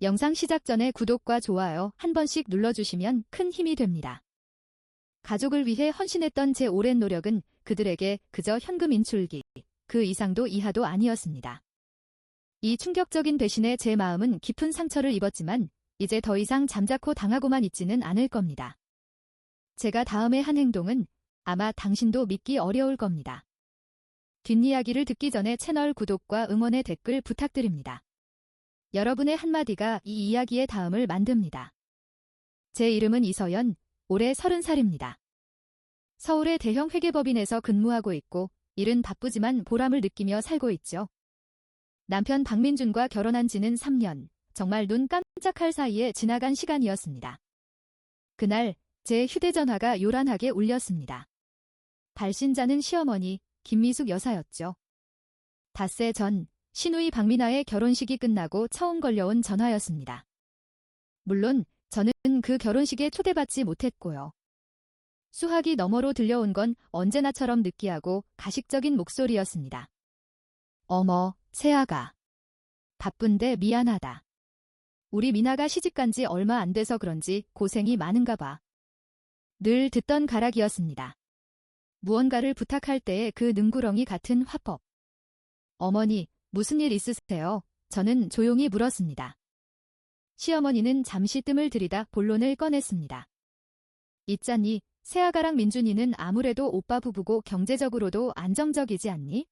영상 시작 전에 구독과 좋아요 한 번씩 눌러주시면 큰 힘이 됩니다. 가족을 위해 헌신했던 제 오랜 노력은 그들에게 그저 현금 인출기, 그 이상도 이하도 아니었습니다. 이 충격적인 배신에 제 마음은 깊은 상처를 입었지만 이제 더 이상 잠자코 당하고만 있지는 않을 겁니다. 제가 다음에 한 행동은 아마 당신도 믿기 어려울 겁니다. 뒷이야기를 듣기 전에 채널 구독과 응원의 댓글 부탁드립니다. 여러분의 한마디가 이 이야기의 다음을 만듭니다. 제 이름은 이서연, 올해 30살입니다. 서울의 대형 회계법인에서 근무하고 있고 일은 바쁘지만 보람을 느끼며 살고 있죠. 남편 박민준과 결혼한 지는 3년, 정말 눈 깜짝할 사이에 지나간 시간이었습니다. 그날 제 휴대전화가 요란하게 울렸습니다. 발신자는 시어머니 김미숙 여사였죠. 닷새 전 시누이 박미나의 결혼식이 끝나고 처음 걸려온 전화였습니다. 물론 저는 그 결혼식에 초대받지 못했고요. 수화기 너머로 들려온 건 언제나처럼 느끼하고 가식적인 목소리였습니다. 어머, 새아가. 바쁜데 미안하다. 우리 미나가 시집간 지 얼마 안 돼서 그런지 고생이 많은가 봐. 늘 듣던 가락이었습니다. 무언가를 부탁할 때의 그 능구렁이 같은 화법. 어머니, 무슨 일 있으세요? 저는 조용히 물었습니다. 시어머니는 잠시 뜸을 들이다 본론을 꺼냈습니다. 있잖니, 새아가랑 민준이는 아무래도 오빠 부부고 경제적으로도 안정적이지 않니?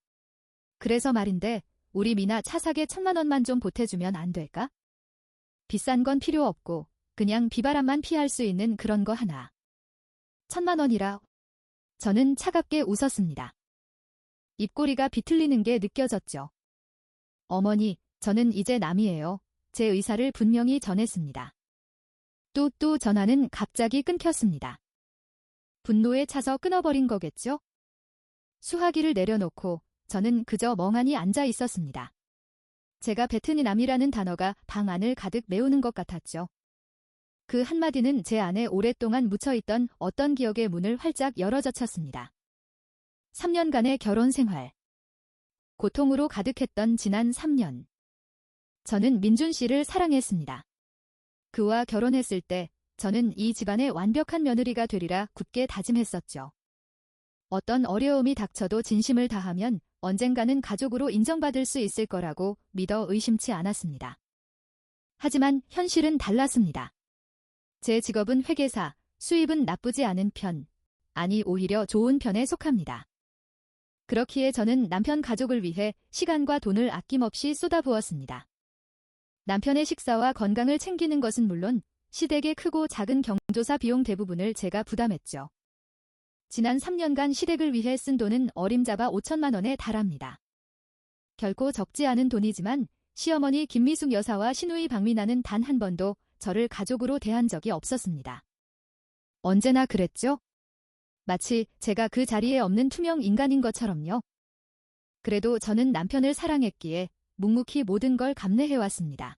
그래서 말인데 우리 미나 차 사게 1,000만 원만 좀 보태주면 안 될까? 비싼 건 필요 없고 그냥 비바람만 피할 수 있는 그런 거 하나. 1,000만 원이라. 저는 차갑게 웃었습니다. 입꼬리가 비틀리는 게 느껴졌죠. 어머니, 저는 이제 남이에요. 제 의사를 분명히 전했습니다. 또 전화는 갑자기 끊겼습니다. 분노에 차서 끊어버린 거겠죠? 수화기를 내려놓고 저는 그저 멍하니 앉아 있었습니다. 제가 뱉은 남이라는 단어가 방 안을 가득 메우는 것 같았죠. 그 한마디는 제 안에 오랫동안 묻혀있던 어떤 기억의 문을 활짝 열어젖혔습니다. 3년간의 결혼 생활. 고통으로 가득했던 지난 3년. 저는 민준 씨를 사랑했습니다. 그와 결혼했을 때 저는 이 집안의 완벽한 며느리가 되리라 굳게 다짐했었죠. 어떤 어려움이 닥쳐도 진심을 다하면 언젠가는 가족으로 인정받을 수 있을 거라고 믿어 의심치 않았습니다. 하지만 현실은 달랐습니다. 제 직업은 회계사, 수입은 나쁘지 않은 편, 아니 오히려 좋은 편에 속합니다. 그렇기에 저는 남편 가족을 위해 시간과 돈을 아낌없이 쏟아부었습니다. 남편의 식사와 건강을 챙기는 것은 물론 시댁의 크고 작은 경조사 비용 대부분을 제가 부담했죠. 지난 3년간 시댁을 위해 쓴 돈은 어림잡아 5천만 원에 달합니다. 결코 적지 않은 돈이지만 시어머니 김미숙 여사와 시누이 박미나는 단 한 번도 저를 가족으로 대한 적이 없었습니다. 언제나 그랬죠? 마치 제가 그 자리에 없는 투명 인간인 것처럼요. 그래도 저는 남편을 사랑했기에 묵묵히 모든 걸 감내해왔습니다.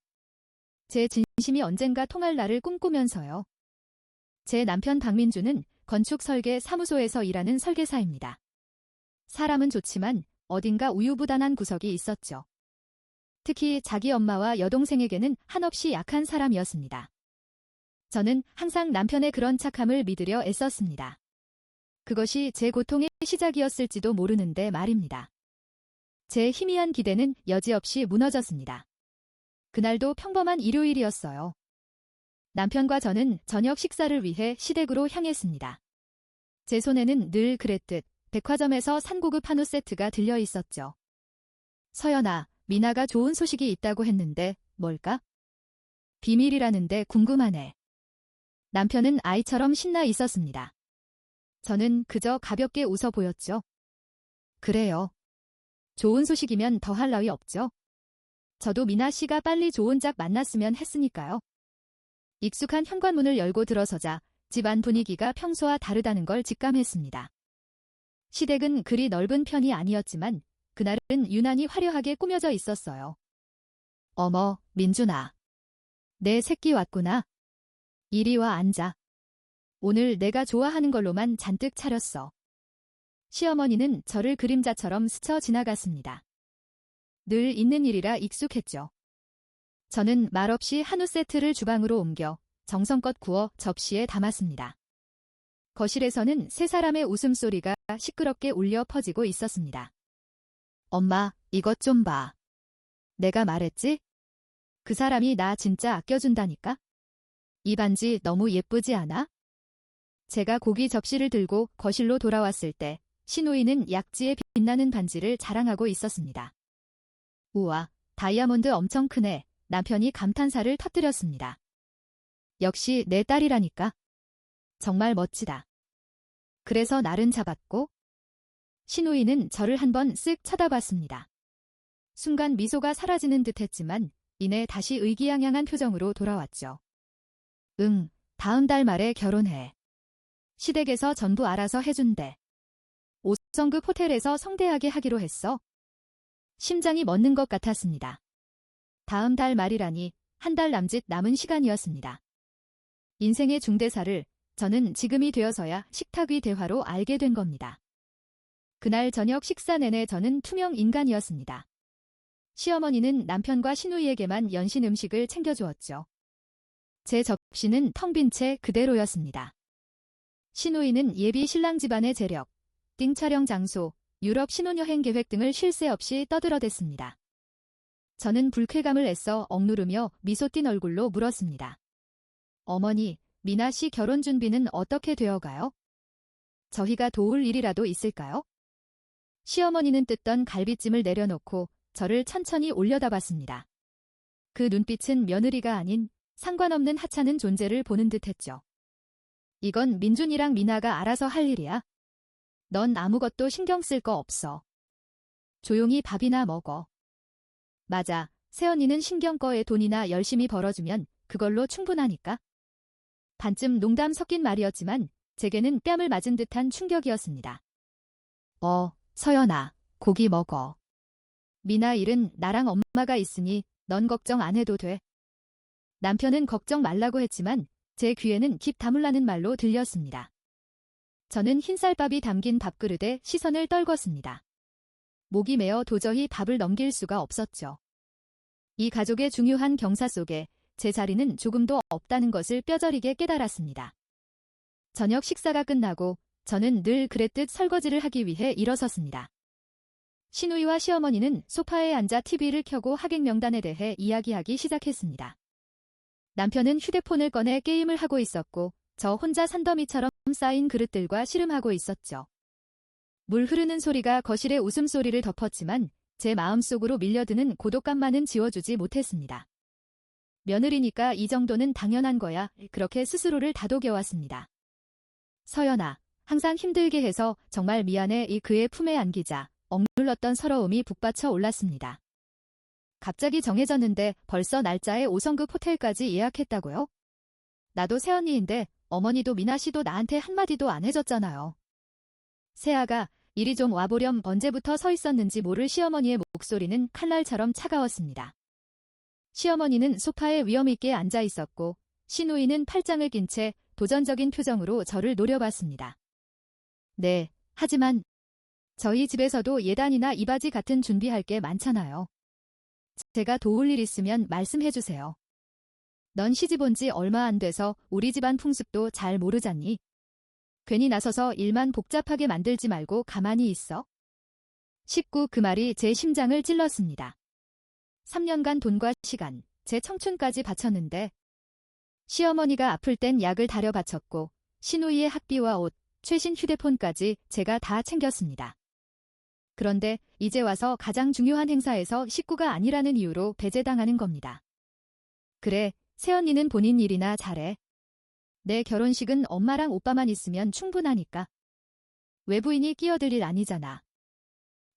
제 진심이 언젠가 통할 날을 꿈꾸면서요. 제 남편 박민주는 건축 설계 사무소에서 일하는 설계사입니다. 사람은 좋지만 어딘가 우유부단한 구석이 있었죠. 특히 자기 엄마와 여동생에게는 한없이 약한 사람이었습니다. 저는 항상 남편의 그런 착함을 믿으려 애썼습니다. 그것이 제 고통의 시작이었을지도 모르는데 말입니다. 제 희미한 기대는 여지없이 무너졌습니다. 그날도 평범한 일요일이었어요. 남편과 저는 저녁 식사를 위해 시댁으로 향했습니다. 제 손에는 늘 그랬듯 백화점에서 산 고급 한우 세트가 들려 있었죠. 서연아, 미나가 좋은 소식이 있다고 했는데 뭘까? 비밀이라는데 궁금하네. 남편은 아이처럼 신나 있었습니다. 저는 그저 가볍게 웃어 보였죠. 그래요. 좋은 소식이면 더할 나위 없죠. 저도 미나 씨가 빨리 좋은 짝 만났으면 했으니까요. 익숙한 현관문을 열고 들어서자 집안 분위기가 평소와 다르다는 걸 직감했습니다. 시댁은 그리 넓은 편이 아니었지만 그날은 유난히 화려하게 꾸며져 있었어요. 어머, 민준아. 내 새끼 왔구나. 이리 와 앉아. 오늘 내가 좋아하는 걸로만 잔뜩 차렸어. 시어머니는 저를 그림자처럼 스쳐 지나갔습니다. 늘 있는 일이라 익숙했죠. 저는 말없이 한우 세트를 주방으로 옮겨 정성껏 구워 접시에 담았습니다. 거실에서는 세 사람의 웃음소리가 시끄럽게 울려 퍼지고 있었습니다. 엄마, 이것 좀 봐. 내가 말했지? 그 사람이 나 진짜 아껴준다니까? 이 반지 너무 예쁘지 않아? 제가 고기 접시를 들고 거실로 돌아왔을 때 신우이는 약지에 빛나는 반지를 자랑하고 있었습니다. 우와, 다이아몬드 엄청 크네. 남편이 감탄사를 터뜨렸습니다. 역시 내 딸이라니까. 정말 멋지다. 그래서 날은 잡았고? 신우이는 저를 한번 쓱 쳐다봤습니다. 순간 미소가 사라지는 듯 했지만 이내 다시 의기양양한 표정으로 돌아왔죠. 응, 다음 달 말에 결혼해. 시댁에서 전부 알아서 해준대. 5성급 호텔에서 성대하게 하기로 했어. 심장이 멎는 것 같았습니다. 다음 달 말이라니 한 달 남짓 남은 시간이었습니다. 인생의 중대사를 저는 지금이 되어서야 식탁 위 대화로 알게 된 겁니다. 그날 저녁 식사 내내 저는 투명 인간이었습니다. 시어머니는 남편과 시누이에게만 연신 음식을 챙겨주었죠. 제 접시는 텅 빈 채 그대로였습니다. 시누이는 예비 신랑 집안의 재력, 띵 촬영 장소, 유럽 신혼여행 계획 등을 쉴 새 없이 떠들어댔습니다. 저는 불쾌감을 애써 억누르며 미소 띤 얼굴로 물었습니다. 어머니, 미나 씨 결혼 준비는 어떻게 되어가요? 저희가 도울 일이라도 있을까요? 시어머니는 뜯던 갈비찜을 내려놓고 저를 천천히 올려다봤습니다. 그 눈빛은 며느리가 아닌 상관없는 하찮은 존재를 보는 듯했죠. 이건 민준이랑 미나가 알아서 할 일이야. 넌 아무것도 신경 쓸 거 없어. 조용히 밥이나 먹어. 맞아, 새언니는 신경꺼에 돈이나 열심히 벌어주면 그걸로 충분하니까. 반쯤 농담 섞인 말이었지만 제게는 뺨을 맞은 듯한 충격이었습니다. 서연아, 고기 먹어. 미나 일은 나랑 엄마가 있으니 넌 걱정 안 해도 돼. 남편은 걱정 말라고 했지만 제 귀에는 깊 다물라는 말로 들렸습니다. 저는 흰쌀밥이 담긴 밥그릇에 시선을 떨궜습니다. 목이 메어 도저히 밥을 넘길 수가 없었죠. 이 가족의 중요한 경사 속에 제 자리는 조금도 없다는 것을 뼈저리게 깨달았습니다. 저녁 식사가 끝나고 저는 늘 그랬듯 설거지를 하기 위해 일어섰습니다. 시누이와 시어머니는 소파에 앉아 TV를 켜고 하객 명단에 대해 이야기하기 시작했습니다. 남편은 휴대폰을 꺼내 게임을 하고 있었고 저 혼자 산더미처럼 쌓인 그릇들과 씨름하고 있었죠. 물 흐르는 소리가 거실의 웃음소리를 덮었지만 제 마음속으로 밀려드는 고독감만은 지워주지 못했습니다. 며느리니까 이 정도는 당연한 거야. 그렇게 스스로를 다독여왔습니다. 서연아, 항상 힘들게 해서 정말 미안해. 이 그의 품에 안기자 억눌렀던 서러움이 북받쳐 올랐습니다. 갑자기 정해졌는데 벌써 날짜에 5성급 호텔까지 예약했다고요? 나도 새언니인데 어머니도 미나 씨도 나한테 한마디도 안 해줬잖아요. 세아가 이리 좀 와보렴. 언제부터 서 있었는지 모를 시어머니의 목소리는 칼날처럼 차가웠습니다. 시어머니는 소파에 위엄있게 앉아 있었고 시누이는 팔짱을 낀 채 도전적인 표정으로 저를 노려봤습니다. 네, 하지만 저희 집에서도 예단이나 이바지 같은 준비할 게 많잖아요. 제가 도울 일 있으면 말씀해주세요. 넌 시집 온 지 얼마 안 돼서 우리 집안 풍습도 잘 모르잖니? 괜히 나서서 일만 복잡하게 만들지 말고 가만히 있어. 식구 그 말이 제 심장을 찔렀습니다. 3년간 돈과 시간, 제 청춘까지 바쳤는데 시어머니가 아플 땐 약을 다려 바쳤고 시누이의 학비와 옷, 최신 휴대폰까지 제가 다 챙겼습니다. 그런데 이제 와서 가장 중요한 행사에서 식구가 아니라는 이유로 배제당하는 겁니다. 그래, 새언니는 본인 일이나 잘해. 내 결혼식은 엄마랑 오빠만 있으면 충분하니까. 외부인이 끼어들 일 아니잖아.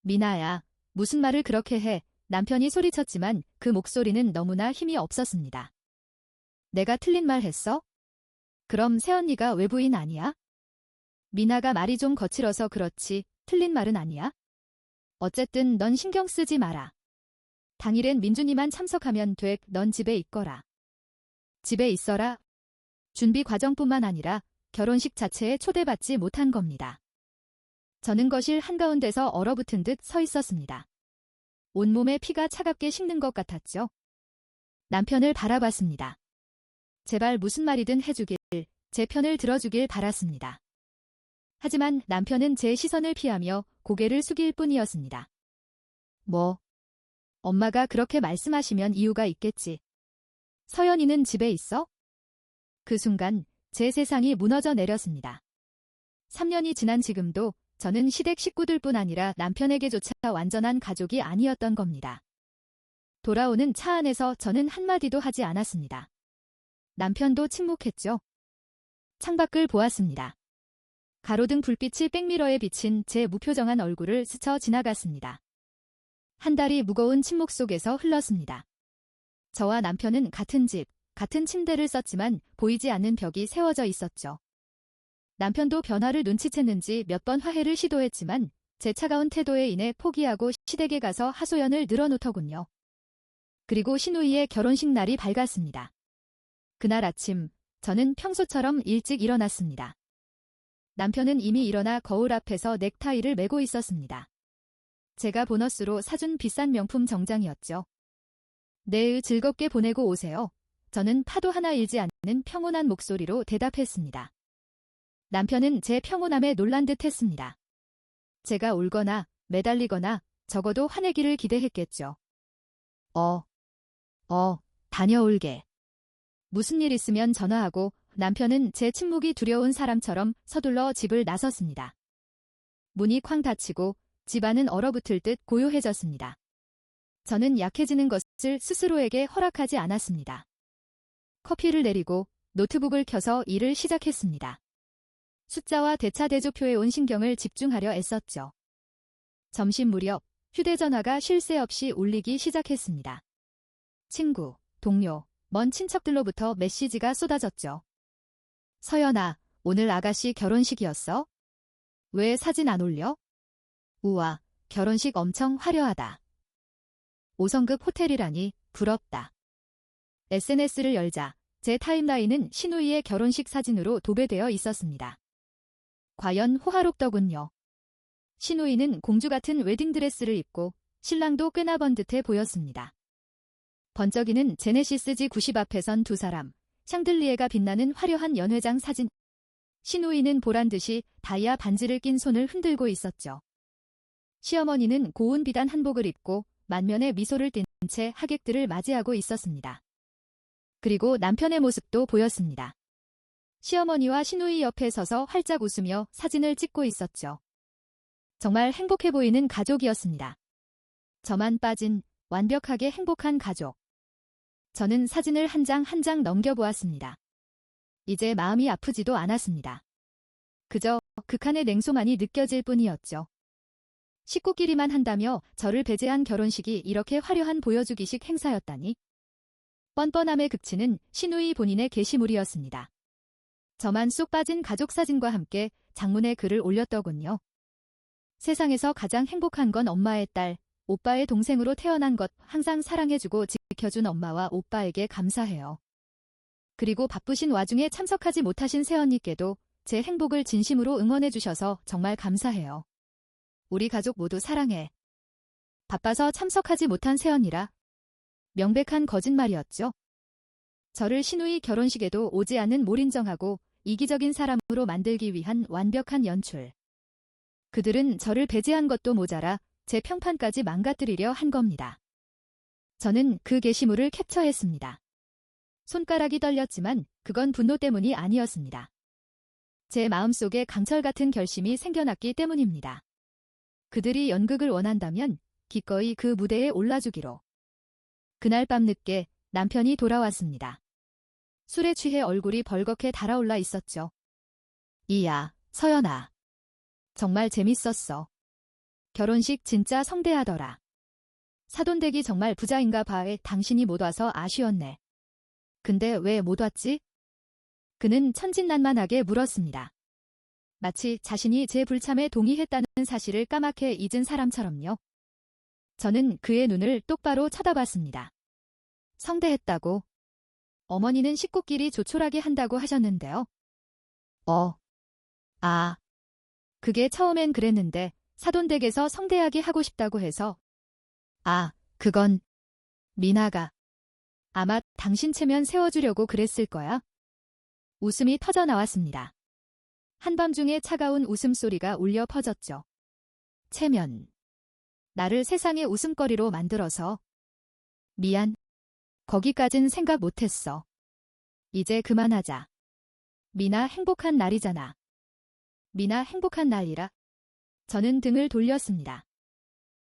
미나야, 무슨 말을 그렇게 해. 남편이 소리쳤지만 그 목소리는 너무나 힘이 없었습니다. 내가 틀린 말 했어? 그럼 새언니가 외부인 아니야? 미나가 말이 좀 거칠어서 그렇지 틀린 말은 아니야? 어쨌든 넌 신경 쓰지 마라. 당일엔 민준이만 참석하면 돼. 넌 집에 있거라. 집에 있어라. 준비 과정뿐만 아니라 결혼식 자체에 초대받지 못한 겁니다. 저는 거실 한가운데서 얼어붙은 듯 서 있었습니다. 온몸에 피가 차갑게 식는 것 같았죠. 남편을 바라봤습니다. 제발 무슨 말이든 해주길, 제 편을 들어주길 바랐습니다. 하지만 남편은 제 시선을 피하며 고개를 숙일 뿐이었습니다. 뭐, 엄마가 그렇게 말씀하시면 이유가 있겠지. 서연이는 집에 있어? 그 순간 제 세상이 무너져 내렸습니다. 3년이 지난 지금도 저는 시댁 식구들뿐 아니라 남편에게조차 완전한 가족이 아니었던 겁니다. 돌아오는 차 안에서 저는 한마디도 하지 않았습니다. 남편도 침묵했죠. 창밖을 보았습니다. 가로등 불빛이 백미러에 비친 제 무표정한 얼굴을 스쳐 지나갔습니다. 한 달이 무거운 침묵 속에서 흘렀습니다. 저와 남편은 같은 집, 같은 침대를 썼지만 보이지 않는 벽이 세워져 있었죠. 남편도 변화를 눈치챘는지 몇 번 화해를 시도했지만 제 차가운 태도에 인해 포기하고 시댁에 가서 하소연을 늘어놓더군요. 그리고 시누이의 결혼식 날이 밝았습니다. 그날 아침 저는 평소처럼 일찍 일어났습니다. 남편은 이미 일어나 거울 앞에서 넥타이를 매고 있었습니다. 제가 보너스로 사준 비싼 명품 정장이었죠. 내일 즐겁게 보내고 오세요. 저는 파도 하나 일지 않는 평온한 목소리로 대답했습니다. 남편은 제 평온함에 놀란 듯 했습니다. 제가 울거나 매달리거나 적어도 화내기를 기대했겠죠. 다녀올게. 무슨 일 있으면 전화하고. 남편은 제 침묵이 두려운 사람처럼 서둘러 집을 나섰습니다. 문이 쾅 닫히고 집안은 얼어붙을 듯 고요해졌습니다. 저는 약해지는 것을 스스로에게 허락하지 않았습니다. 커피를 내리고 노트북을 켜서 일을 시작했습니다. 숫자와 대차대조표에 온 신경을 집중하려 애썼죠. 점심 무렵 휴대전화가 쉴 새 없이 울리기 시작했습니다. 친구, 동료, 먼 친척들로부터 메시지가 쏟아졌죠. 서연아, 오늘 아가씨 결혼식이었어? 왜 사진 안 올려? 우와, 결혼식 엄청 화려하다. 5성급 호텔이라니 부럽다. SNS를 열자 제 타임라인은 시누이의 결혼식 사진으로 도배되어 있었습니다. 과연 호화롭더군요. 시누이는 공주 같은 웨딩드레스를 입고 신랑도 꽤나 번듯해 보였습니다. 번쩍이는 제네시스 G90 앞에 선 두 사람, 샹들리에가 빛나는 화려한 연회장 사진. 시누이는 보란듯이 다이아 반지를 낀 손을 흔들고 있었죠. 시어머니는 고운 비단 한복을 입고 만면에 미소를 띤 채 하객들을 맞이하고 있었습니다. 그리고 남편의 모습도 보였습니다. 시어머니와 시누이 옆에 서서 활짝 웃으며 사진을 찍고 있었죠. 정말 행복해 보이는 가족이었습니다. 저만 빠진 완벽하게 행복한 가족. 저는 사진을 한 장 한 장 넘겨보았습니다. 이제 마음이 아프지도 않았습니다. 그저 극한의 냉소만이 느껴질 뿐이었죠. 식구끼리만 한다며 저를 배제한 결혼식이 이렇게 화려한 보여주기식 행사였다니. 뻔뻔함의 극치는 시누이 본인의 게시물이었습니다. 저만 쏙 빠진 가족 사진과 함께 장문의 글을 올렸더군요. 세상에서 가장 행복한 건 엄마의 딸, 오빠의 동생으로 태어난 것, 항상 사랑해주고 지켜준 엄마와 오빠에게 감사해요. 그리고 바쁘신 와중에 참석하지 못하신 새언니께도 제 행복을 진심으로 응원해주셔서 정말 감사해요. 우리 가족 모두 사랑해. 바빠서 참석하지 못한 새언니라. 명백한 거짓말이었죠. 저를 시누이 결혼식에도 오지 않은 몰인정하고 이기적인 사람으로 만들기 위한 완벽한 연출. 그들은 저를 배제한 것도 모자라 제 평판까지 망가뜨리려 한 겁니다. 저는 그 게시물을 캡처했습니다. 손가락이 떨렸지만 그건 분노 때문이 아니었습니다. 제 마음속에 강철 같은 결심이 생겨났기 때문입니다. 그들이 연극을 원한다면 기꺼이 그 무대에 올라주기로. 그날 밤 늦게 남편이 돌아왔습니다. 술에 취해 얼굴이 벌겋게 달아올라 있었죠. 이야, 서연아. 정말 재밌었어. 결혼식 진짜 성대하더라. 사돈댁이 정말 부자인가 봐에 당신이 못 와서 아쉬웠네. 근데 왜 못 왔지? 그는 천진난만하게 물었습니다. 마치 자신이 제 불참에 동의했다는 사실을 까맣게 잊은 사람처럼요. 저는 그의 눈을 똑바로 쳐다봤습니다. 성대했다고? 어머니는 식구끼리 조촐하게 한다고 하셨는데요. 그게 처음엔 그랬는데 사돈댁에서 성대하게 하고 싶다고 해서. 그건 미나가. 아마 당신 체면 세워주려고 그랬을 거야. 웃음이 터져 나왔습니다. 한밤중에 차가운 웃음소리가 울려 퍼졌죠. 체면. 나를 세상의 웃음거리로 만들어서. 미안. 거기까진 생각 못했어. 이제 그만하자. 미나 행복한 날이잖아. 미나 행복한 날이라. 저는 등을 돌렸습니다.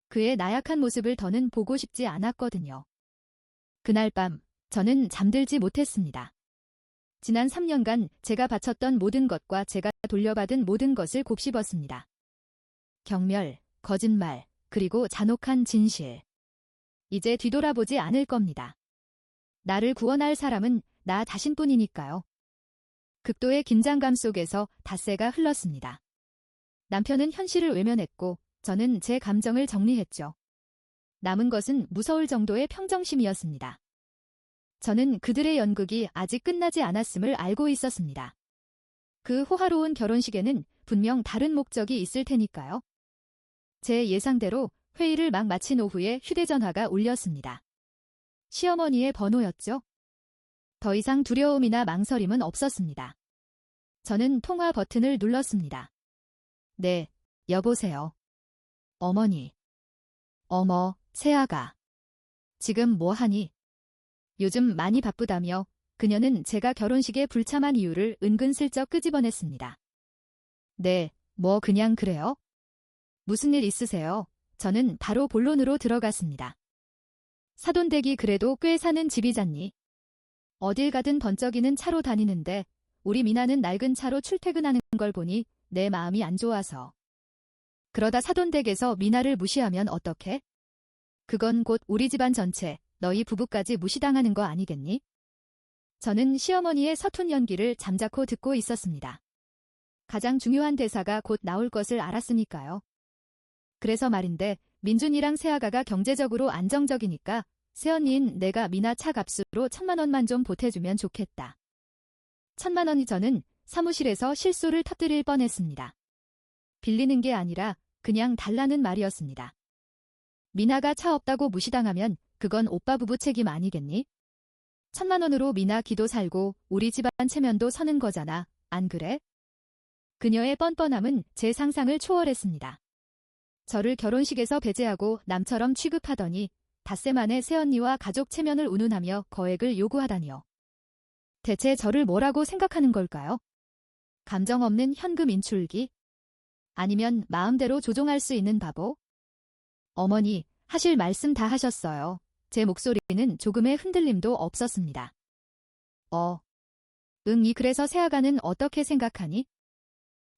그의 나약한 모습을 더는 보고 싶지 않았거든요. 그날 밤 저는 잠들지 못했습니다. 지난 3년간 제가 바쳤던 모든 것과 제가 돌려받은 모든 것을 곱씹었습니다. 경멸, 거짓말, 그리고 잔혹한 진실. 이제 뒤돌아보지 않을 겁니다. 나를 구원할 사람은 나 자신뿐이니까요. 극도의 긴장감 속에서 닷새가 흘렀습니다. 남편은 현실을 외면했고 저는 제 감정을 정리했죠. 남은 것은 무서울 정도의 평정심이었습니다. 저는 그들의 연극이 아직 끝나지 않았음을 알고 있었습니다. 그 호화로운 결혼식에는 분명 다른 목적이 있을 테니까요. 제 예상대로 회의를 막 마친 오후에 휴대전화가 울렸습니다. 시어머니의 번호였죠. 더 이상 두려움이나 망설임은 없었습니다. 저는 통화 버튼을 눌렀습니다. 네, 여보세요. 어머니. 어머, 새아가. 지금 뭐 하니? 요즘 많이 바쁘다며 그녀는 제가 결혼식에 불참한 이유를 은근슬쩍 끄집어냈습니다. 네, 뭐 그냥 그래요? 무슨 일 있으세요? 저는 바로 본론으로 들어갔습니다. 사돈댁이 그래도 꽤 사는 집이잖니. 어딜 가든 번쩍이는 차로 다니는데 우리 미나는 낡은 차로 출퇴근하는 걸 보니 내 마음이 안 좋아서. 그러다 사돈댁에서 미나를 무시하면 어떡해? 그건 곧 우리 집안 전체, 너희 부부까지 무시당하는 거 아니겠니? 저는 시어머니의 서툰 연기를 잠자코 듣고 있었습니다. 가장 중요한 대사가 곧 나올 것을 알았으니까요. 그래서 말인데 민준이랑 새아가가 경제적으로 안정적이니까 새언니인 내가 미나 차 값으로 1,000만 원만 좀 보태주면 좋겠다. 1,000만 원이 저는 사무실에서 실소를 터뜨릴 뻔했습니다. 빌리는 게 아니라 그냥 달라는 말이었습니다. 미나가 차 없다고 무시당하면 그건 오빠 부부 책임 아니겠니? 1,000만 원으로 미나 기도 살고 우리 집안 체면도 서는 거잖아, 안 그래? 그녀의 뻔뻔함은 제 상상을 초월했습니다. 저를 결혼식에서 배제하고 남처럼 취급하더니 닷새 만에 새언니와 가족 체면을 운운하며 거액을 요구하다니요. 대체 저를 뭐라고 생각하는 걸까요? 감정 없는 현금 인출기? 아니면 마음대로 조종할 수 있는 바보? 어머니, 하실 말씀 다 하셨어요. 제 목소리는 조금의 흔들림도 없었습니다. 이 그래서 새아가는 어떻게 생각하니?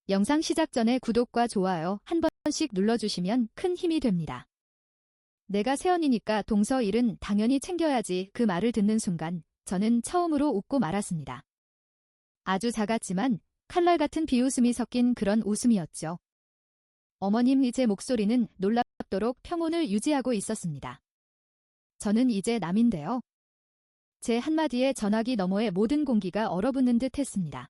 영상 시작 전에 구독과 좋아요 한 번씩 눌러주시면 큰 힘이 됩니다. 내가 새언니니까 동서일은 당연히 챙겨야지 그 말을 듣는 순간 저는 처음으로 웃고 말았습니다. 아주 작았지만 칼날 같은 비웃음이 섞인 그런 웃음이었죠. 어머님 제 목소리는 놀랍도록 평온을 유지하고 있었습니다. 저는 이제 남인데요. 제 한마디에 전화기 너머의 모든 공기가 얼어붙는 듯 했습니다.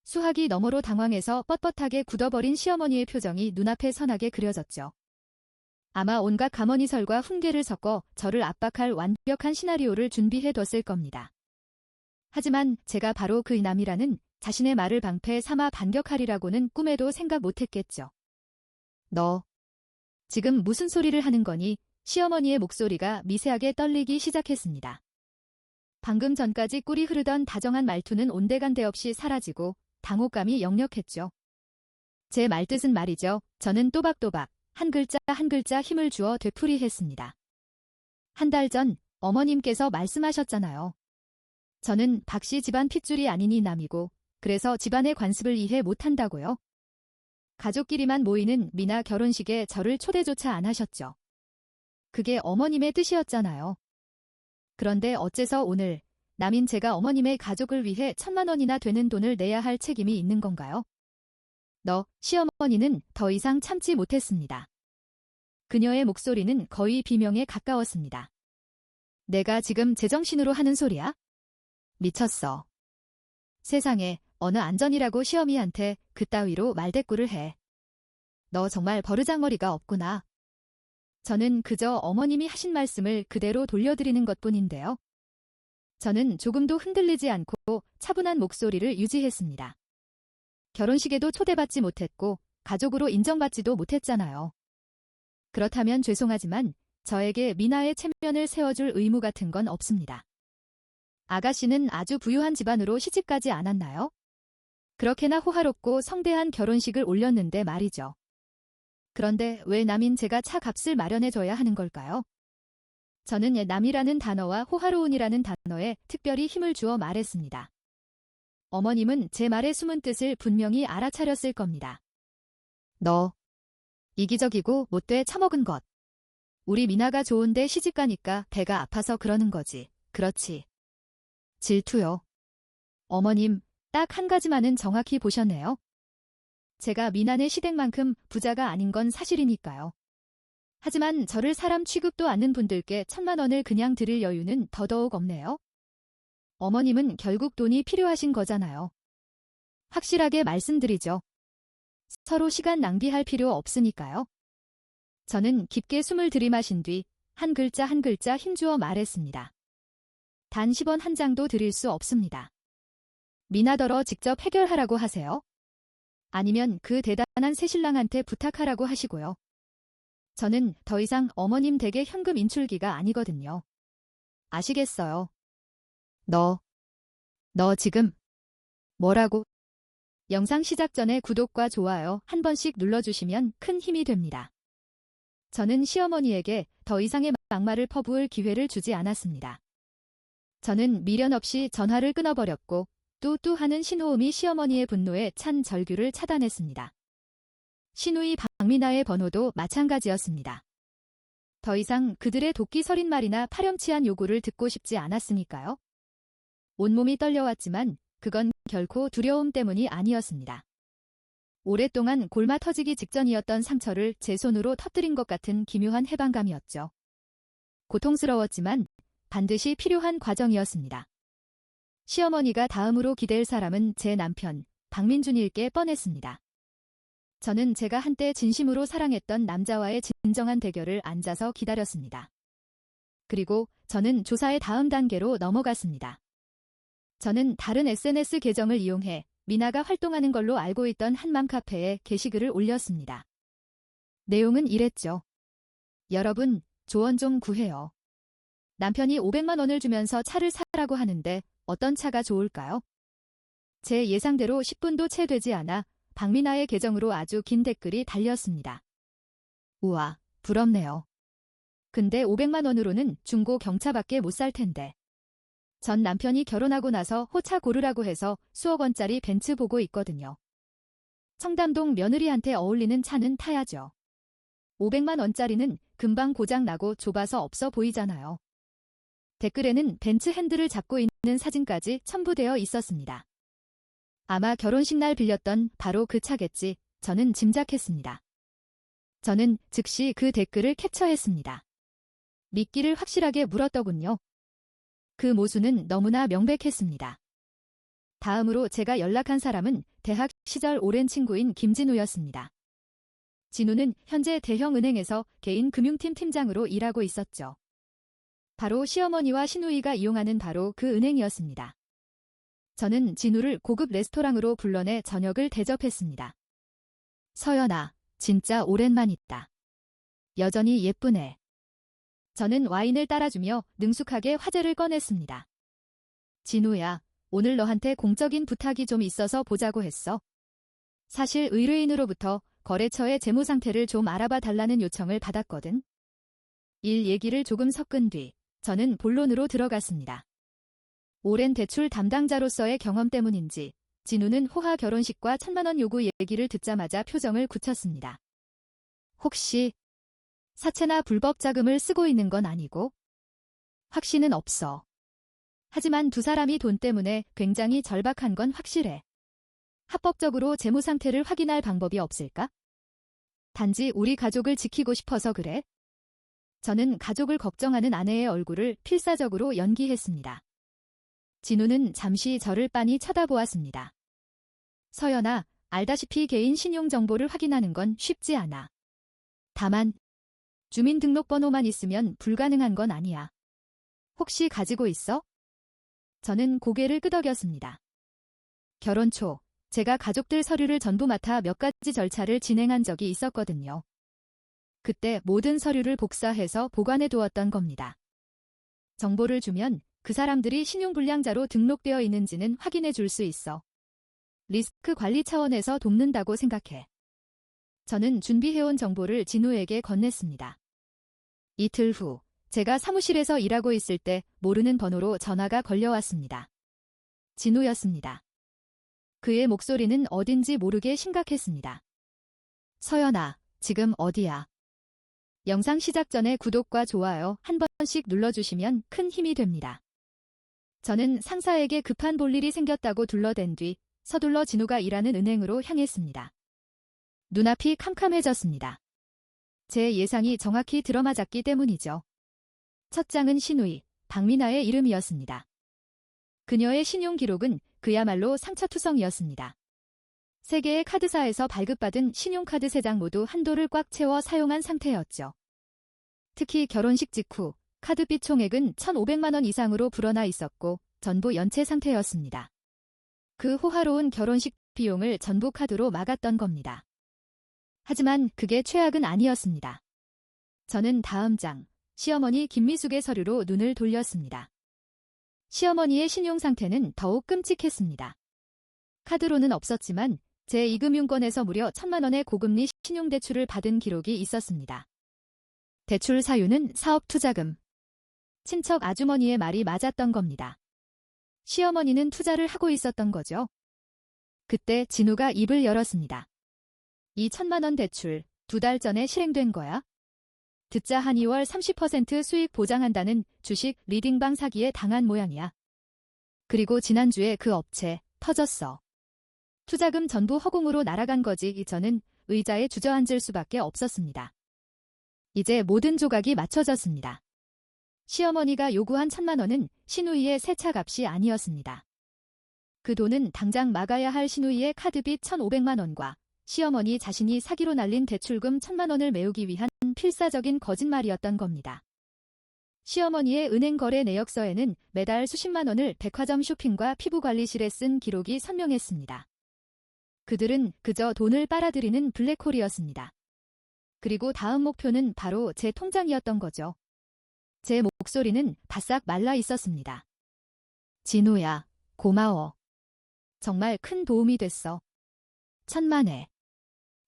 수화기 너머로 당황해서 뻣뻣하게 굳어버린 시어머니의 표정이 눈앞에 선하게 그려졌죠. 아마 온갖 가머니설과 훈계를 섞어 저를 압박할 완벽한 시나리오를 준비해뒀을 겁니다. 하지만 제가 바로 그 남이라는 자신의 말을 방패 삼아 반격하리라고는 꿈에도 생각 못했겠죠. 너 지금 무슨 소리를 하는 거니? 시어머니의 목소리가 미세하게 떨리기 시작했습니다. 방금 전까지 꿀이 흐르던 다정한 말투는 온데간데 없이 사라지고 당혹감이 역력했죠. 제 말뜻은 말이죠. 저는 또박또박 한 글자 한 글자 힘을 주어 되풀이했습니다. 한 달 전 어머님께서 말씀하셨잖아요. 저는 박씨 집안 핏줄이 아니니 남이고 그래서 집안의 관습을 이해 못한다고요. 가족끼리만 모이는 미나 결혼식에 저를 초대조차 안 하셨죠. 그게 어머님의 뜻이었잖아요. 그런데 어째서 오늘 남인 제가 어머님의 가족을 위해 1,000만 원이나 되는 돈을 내야 할 책임이 있는 건가요? 시어머니는 더 이상 참지 못했습니다. 그녀의 목소리는 거의 비명에 가까웠습니다. 내가 지금 제정신으로 하는 소리야? 미쳤어. 세상에 어느 안전이라고 시어미한테 그따위로 말대꾸를 해. 너 정말 버르장머리가 없구나. 저는 그저 어머님이 하신 말씀을 그대로 돌려드리는 것뿐인데요. 저는 조금도 흔들리지 않고 차분한 목소리를 유지했습니다. 결혼식에도 초대받지 못했고 가족으로 인정받지도 못했잖아요. 그렇다면 죄송하지만 저에게 미나의 체면을 세워줄 의무 같은 건 없습니다. 아가씨는 아주 부유한 집안으로 시집가지 않았나요? 그렇게나 호화롭고 성대한 결혼식을 올렸는데 말이죠. 그런데 왜 남인 제가 차값을 마련해줘야 하는 걸까요? 저는 남이라는 단어와 호화로운이라는 단어에 특별히 힘을 주어 말했습니다. 어머님은 제 말의 숨은 뜻을 분명히 알아차렸을 겁니다. 너 이기적이고 못돼 처먹은 것. 우리 미나가 좋은데 시집가니까 배가 아파서 그러는 거지. 그렇지. 질투요. 어머님, 딱 한 가지만은 정확히 보셨네요. 제가 미나네 시댁만큼 부자가 아닌 건 사실이니까요. 하지만 저를 사람 취급도 않는 분들께 1,000만 원을 그냥 드릴 여유는 더더욱 없네요. 어머님은 결국 돈이 필요하신 거잖아요. 확실하게 말씀드리죠. 서로 시간 낭비할 필요 없으니까요. 저는 깊게 숨을 들이마신 뒤 한 글자 한 글자 힘주어 말했습니다. 단 10원 한 장도 드릴 수 없습니다. 미나더러 직접 해결하라고 하세요. 아니면 그 대단한 새신랑한테 부탁하라고 하시고요. 저는 더 이상 어머님 댁의 현금 인출기가 아니거든요. 아시겠어요? 너 지금 뭐라고? 영상 시작 전에 구독과 좋아요 한 번씩 눌러주시면 큰 힘이 됩니다. 저는 시어머니에게 더 이상의 막말을 퍼부을 기회를 주지 않았습니다. 저는 미련 없이 전화를 끊어버렸고 뚜뚜 하는 신호음이 시어머니의 분노에 찬 절규를 차단했습니다. 신우이 박미나의 번호도 마찬가지였습니다. 더 이상 그들의 도끼 서린 말이나 파렴치한 요구를 듣고 싶지 않았으니까요. 온몸이 떨려왔지만 그건 결코 두려움 때문이 아니었습니다. 오랫동안 골마 터지기 직전이었던 상처를 제 손으로 터뜨린 것 같은 기묘한 해방감이었죠. 고통스러웠지만 반드시 필요한 과정이었습니다. 시어머니가 다음으로 기댈 사람은 제 남편 박민준일 게 뻔했습니다. 저는 제가 한때 진심으로 사랑했던 남자와의 진정한 대결을 앉아서 기다렸습니다. 그리고 저는 조사의 다음 단계로 넘어갔습니다. 저는 다른 SNS 계정을 이용해 미나가 활동하는 걸로 알고 있던 한맘 카페에 게시글을 올렸습니다. 내용은 이랬죠. 여러분, 조언 좀 구해요. 남편이 500만 원을 주면서 차를 사라고 하는데 어떤 차가 좋을까요? 제 예상대로 10분도 채 되지 않아 박미나의 계정으로 아주 긴 댓글이 달렸습니다. 우와, 부럽네요. 근데 500만 원으로는 중고 경차밖에 못 살 텐데. 전 남편이 결혼하고 나서 호차 고르라고 해서 수억 원짜리 벤츠 보고 있거든요. 청담동 며느리한테 어울리는 차는 타야죠. 500만 원짜리는 금방 고장 나고 좁아서 없어 보이잖아요. 댓글에는 벤츠 핸들을 잡고 있는 사진까지 첨부되어 있었습니다. 아마 결혼식 날 빌렸던 바로 그 차겠지, 저는 짐작했습니다. 저는 즉시 그 댓글을 캡처했습니다. 미끼를 확실하게 물었더군요. 그 모순은 너무나 명백했습니다. 다음으로 제가 연락한 사람은 대학 시절 오랜 친구인 김진우였습니다. 진우는 현재 대형은행에서 개인 금융팀 팀장으로 일하고 있었죠. 바로 시어머니와 시누이가 이용하는 바로 그 은행이었습니다. 저는 진우를 고급 레스토랑으로 불러내 저녁을 대접했습니다. 서연아, 진짜 오랜만이다. 여전히 예쁘네. 저는 와인을 따라주며 능숙하게 화제를 꺼냈습니다. 진우야, 오늘 너한테 공적인 부탁이 좀 있어서 보자고 했어. 사실 의뢰인으로부터 거래처의 재무 상태를 좀 알아봐 달라는 요청을 받았거든. 일 얘기를 조금 섞은 뒤 저는 본론으로 들어갔습니다. 오랜 대출 담당자로서의 경험 때문인지 진우는 호화 결혼식과 1,000만 원 요구 얘기를 듣자마자 표정을 굳혔습니다. 혹시 사채나 불법 자금을 쓰고 있는 건 아니고? 확신은 없어. 하지만 두 사람이 돈 때문에 굉장히 절박한 건 확실해. 합법적으로 재무 상태를 확인할 방법이 없을까? 단지 우리 가족을 지키고 싶어서 그래? 저는 가족을 걱정하는 아내의 얼굴을 필사적으로 연기했습니다. 진우는 잠시 저를 빤히 쳐다보았습니다. 서연아, 알다시피 개인 신용정보를 확인하는 건 쉽지 않아. 다만 주민등록번호만 있으면 불가능한 건 아니야. 혹시 가지고 있어? 저는 고개를 끄덕였습니다. 결혼 초, 제가 가족들 서류를 전부 맡아 몇 가지 절차를 진행한 적이 있었거든요. 그때 모든 서류를 복사해서 보관해 두었던 겁니다. 정보를 주면 그 사람들이 신용불량자로 등록되어 있는지는 확인해 줄 수 있어. 리스크 관리 차원에서 돕는다고 생각해. 저는 준비해온 정보를 진우에게 건넸습니다. 이틀 후, 제가 사무실에서 일하고 있을 때 모르는 번호로 전화가 걸려왔습니다. 진우였습니다. 그의 목소리는 어딘지 모르게 심각했습니다. 서연아, 지금 어디야? 영상 시작 전에 구독과 좋아요 한 번씩 눌러주시면 큰 힘이 됩니다. 저는 상사에게 급한 볼일이 생겼다고 둘러댄 뒤 서둘러 진우가 일하는 은행으로 향했습니다. 눈앞이 캄캄해졌습니다. 제 예상이 정확히 들어맞았기 때문이죠. 첫 장은 신우이, 박민아의 이름이었습니다. 그녀의 신용 기록은 그야말로 상처투성이었습니다. 세 개의 카드사에서 발급받은 신용카드 3장 모두 한도를 꽉 채워 사용한 상태였죠. 특히 결혼식 직후 카드빚 총액은 1,500만 원 이상으로 불어나 있었고 전부 연체 상태였습니다. 그 호화로운 결혼식 비용을 전부 카드로 막았던 겁니다. 하지만 그게 최악은 아니었습니다. 저는 다음 장, 시어머니 김미숙의 서류로 눈을 돌렸습니다. 시어머니의 신용 상태는 더욱 끔찍했습니다. 카드로는 없었지만 제2금융권에서 무려 1,000만 원의 고금리 신용대출을 받은 기록이 있었습니다. 대출 사유는 사업 투자금. 친척 아주머니의 말이 맞았던 겁니다. 시어머니는 투자를 하고 있었던 거죠. 그때 진우가 입을 열었습니다. 이 1,000만 원 대출 2달 전에 실행된 거야? 듣자 한 2월 30% 수익 보장한다는 주식 리딩방 사기에 당한 모양이야. 그리고 지난주에 그 업체 터졌어. 투자금 전부 허공으로 날아간 거지. 저는 의자에 주저앉을 수밖에 없었습니다. 이제 모든 조각이 맞춰졌습니다. 시어머니가 요구한 1,000만 원은 신우이의 새 차 값이 아니었습니다. 그 돈은 당장 막아야 할 신우이의 카드빚 1,500만 원과 시어머니 자신이 사기로 날린 대출금 1,000만 원을 메우기 위한 필사적인 거짓말이었던 겁니다. 시어머니의 은행 거래 내역서에는 매달 수십만 원을 백화점 쇼핑과 피부관리실에 쓴 기록이 선명했습니다. 그들은 그저 돈을 빨아들이는 블랙홀이었습니다. 그리고 다음 목표는 바로 제 통장이었던 거죠. 제 목소리는 바싹 말라 있었습니다. 진우야, 고마워. 정말 큰 도움이 됐어. 천만에.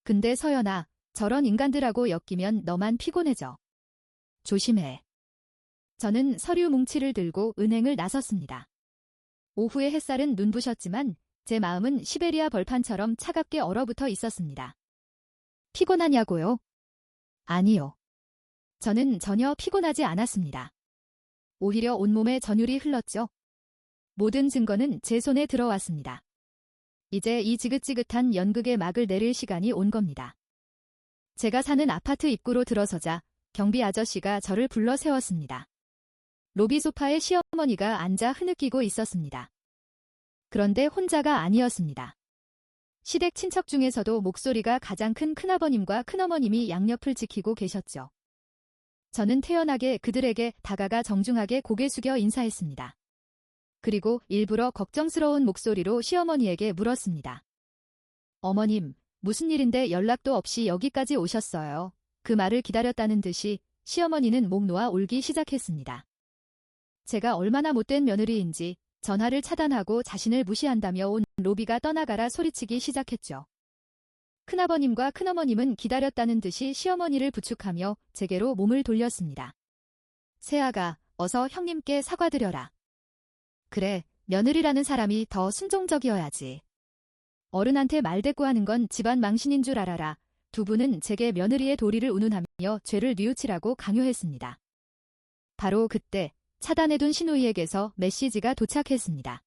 근데 서연아, 저런 인간들하고 엮이면 너만 피곤해져. 조심해. 저는 서류 뭉치를 들고 은행을 나섰습니다. 오후의 햇살은 눈부셨지만 제 마음은 시베리아 벌판처럼 차갑게 얼어붙어 있었습니다. 피곤하냐고요? 아니요. 저는 전혀 피곤하지 않았습니다. 오히려 온몸에 전율이 흘렀죠. 모든 증거는 제 손에 들어왔습니다. 이제 이 지긋지긋한 연극의 막을 내릴 시간이 온 겁니다. 제가 사는 아파트 입구로 들어서자 경비 아저씨가 저를 불러 세웠습니다. 로비 소파에 시어머니가 앉아 흐느끼고 있었습니다. 그런데 혼자가 아니었습니다. 시댁 친척 중에서도 목소리가 가장 큰 큰아버님과 큰어머님이 양옆을 지키고 계셨죠. 저는 태연하게 그들에게 다가가 정중하게 고개 숙여 인사했습니다. 그리고 일부러 걱정스러운 목소리로 시어머니에게 물었습니다. 어머님, 무슨 일인데 연락도 없이 여기까지 오셨어요? 그 말을 기다렸다는 듯이 시어머니는 목 놓아 울기 시작했습니다. 제가 얼마나 못된 며느리인지 전화를 차단하고 자신을 무시한다며 온 로비가 떠나가라 소리치기 시작했죠. 큰아버님과 큰어머님은 기다렸다는 듯이 시어머니를 부축하며 제게로 몸을 돌렸습니다. 새아가, 어서 형님께 사과드려라. 그래, 며느리라는 사람이 더 순종적이어야지. 어른한테 말대꾸하는 건 집안 망신인 줄 알아라. 두 분은 제게 며느리의 도리를 운운하며 죄를 뉘우치라고 강요했습니다. 바로 그때 차단해둔 신우이에게서 메시지가 도착했습니다.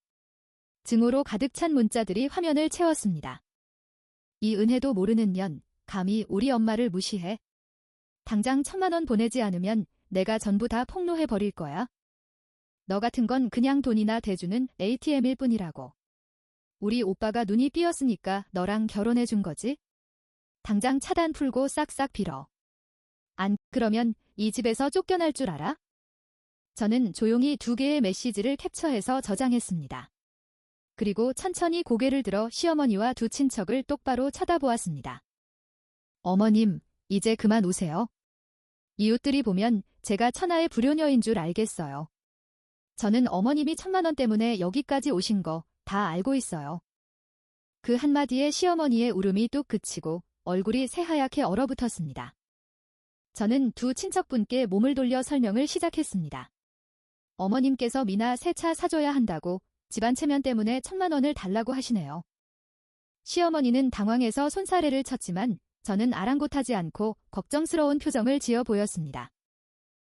증오로 가득 찬 문자들이 화면을 채웠습니다. 이 은혜도 모르는 년, 감히 우리 엄마를 무시해? 당장 1,000만 원 보내지 않으면 내가 전부 다 폭로해버릴 거야. 너 같은 건 그냥 돈이나 대주는 ATM일 뿐이라고. 우리 오빠가 눈이 삐었으니까 너랑 결혼해준 거지? 당장 차단 풀고 싹싹 빌어. 안 그러면 이 집에서 쫓겨날 줄 알아? 저는 조용히 2개의 메시지를 캡처해서 저장했습니다. 그리고 천천히 고개를 들어 시어머니와 두 친척을 똑바로 쳐다보았습니다. 어머님, 이제 그만 우세요. 이웃들이 보면 제가 천하의 불효녀인 줄 알겠어요. 저는 어머님이 1,000만 원 때문에 여기까지 오신 거 다 알고 있어요. 그 한마디에 시어머니의 울음이 뚝 그치고 얼굴이 새하얗게 얼어붙었습니다. 저는 두 친척분께 몸을 돌려 설명을 시작했습니다. 어머님께서 미나 새 차 사줘야 한다고 집안 체면 때문에 1,000만 원을 달라고 하시네요. 시어머니는 당황해서 손사래를 쳤지만 저는 아랑곳하지 않고 걱정스러운 표정을 지어 보였습니다.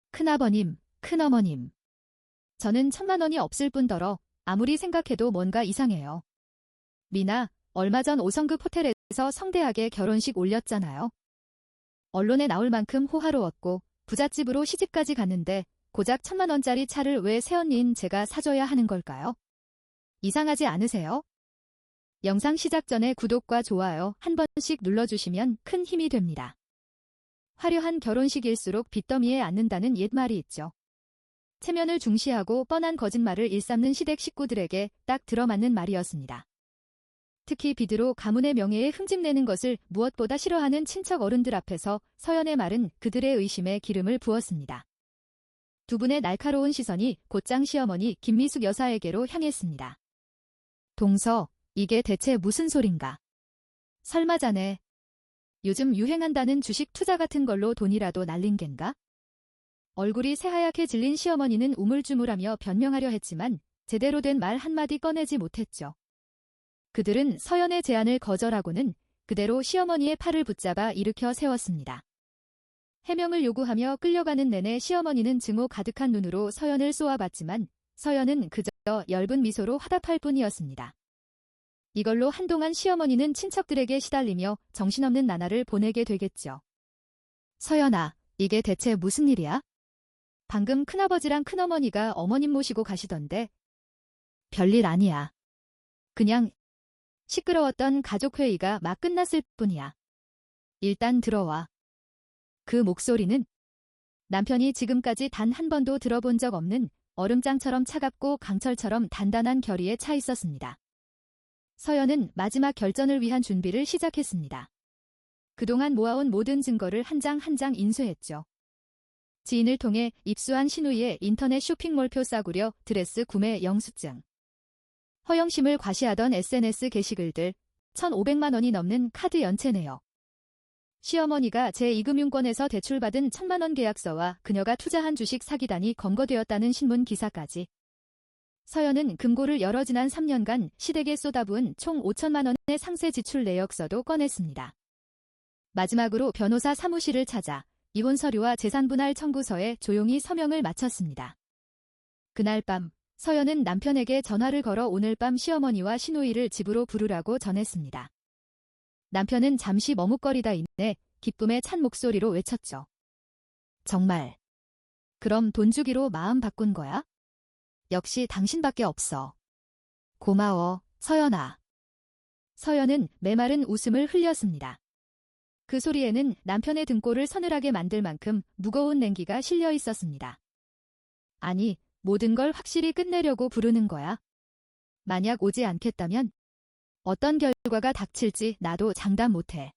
큰아버님, 큰어머님. 저는 1,000만 원이 없을 뿐더러 아무리 생각해도 뭔가 이상해요. 미나, 얼마 전 5성급 호텔에서 성대하게 결혼식 올렸잖아요. 언론에 나올 만큼 호화로웠고 부잣집으로 시집까지 갔는데 고작 1,000만 원짜리 차를 왜 새언니인 제가 사줘야 하는 걸까요? 이상하지 않으세요? 영상 시작 전에 구독과 좋아요 한 번씩 눌러주시면 큰 힘이 됩니다. 화려한 결혼식일수록 빚더미에 앉는다는 옛말이 있죠. 체면을 중시하고 뻔한 거짓말을 일삼는 시댁 식구들에게 딱 들어맞는 말이었습니다. 특히 빚으로 가문의 명예에 흠집내는 것을 무엇보다 싫어하는 친척 어른들 앞에서 서연의 말은 그들의 의심에 기름을 부었습니다. 두 분의 날카로운 시선이 곧장 시어머니 김미숙 여사에게로 향했습니다. 동서, 이게 대체 무슨 소린가? 설마 자네 요즘 유행한다는 주식 투자 같은 걸로 돈이라도 날린 겐가? 얼굴이 새하얗게 질린 시어머니는 우물쭈물하며 변명하려 했지만 제대로 된 말 한마디 꺼내지 못했죠. 그들은 서연의 제안을 거절하고는 그대로 시어머니의 팔을 붙잡아 일으켜 세웠습니다. 해명을 요구하며 끌려가는 내내 시어머니는 증오 가득한 눈으로 서연을 쏘아봤지만 서연은 그저 엷은 미소로 화답할 뿐이었습니다. 이걸로 한동안 시어머니는 친척들에게 시달리며 정신없는 나날을 보내게 되겠죠. 서연아, 이게 대체 무슨 일이야? 방금 큰아버지랑 큰어머니가 어머님 모시고 가시던데. 별일 아니야. 그냥 시끄러웠던 가족회의가 막 끝났을 뿐이야. 일단 들어와. 그 목소리는 남편이 지금까지 단 한 번도 들어본 적 없는 얼음장처럼 차갑고 강철처럼 단단한 결의에 차 있었습니다. 서연은 마지막 결전을 위한 준비를 시작했습니다. 그동안 모아온 모든 증거를 한 장 한 장 인쇄했죠. 지인을 통해 입수한 신우이의 인터넷 쇼핑몰표 싸구려 드레스 구매 영수증. 허영심을 과시하던 SNS 게시글들 1,500만 원이 넘는 카드 연체 내역. 시어머니가 제2금융권에서 대출받은 1,000만 원 계약서와 그녀가 투자한 주식 사기단이 검거되었다는 신문 기사까지. 서연은 금고를 열어 지난 3년간 시댁에 쏟아부은 총 5천만 원의 상세 지출 내역서도 꺼냈습니다. 마지막으로 변호사 사무실을 찾아 이혼 서류와 재산분할 청구서에 조용히 서명을 마쳤습니다. 그날 밤 서연은 남편에게 전화를 걸어 오늘 밤 시어머니와 시누이를 집으로 부르라고 전했습니다. 남편은 잠시 머뭇거리다 인내 기쁨에 찬 목소리로 외쳤죠. 정말. 그럼 돈 주기로 마음 바꾼 거야? 역시 당신밖에 없어. 고마워, 서연아. 서연은 메마른 웃음을 흘렸습니다. 그 소리에는 남편의 등골을 서늘하게 만들 만큼 무거운 냉기가 실려 있었습니다. 아니, 모든 걸 확실히 끝내려고 부르는 거야. 만약 오지 않겠다면 어떤 결과가 닥칠지 나도 장담 못해.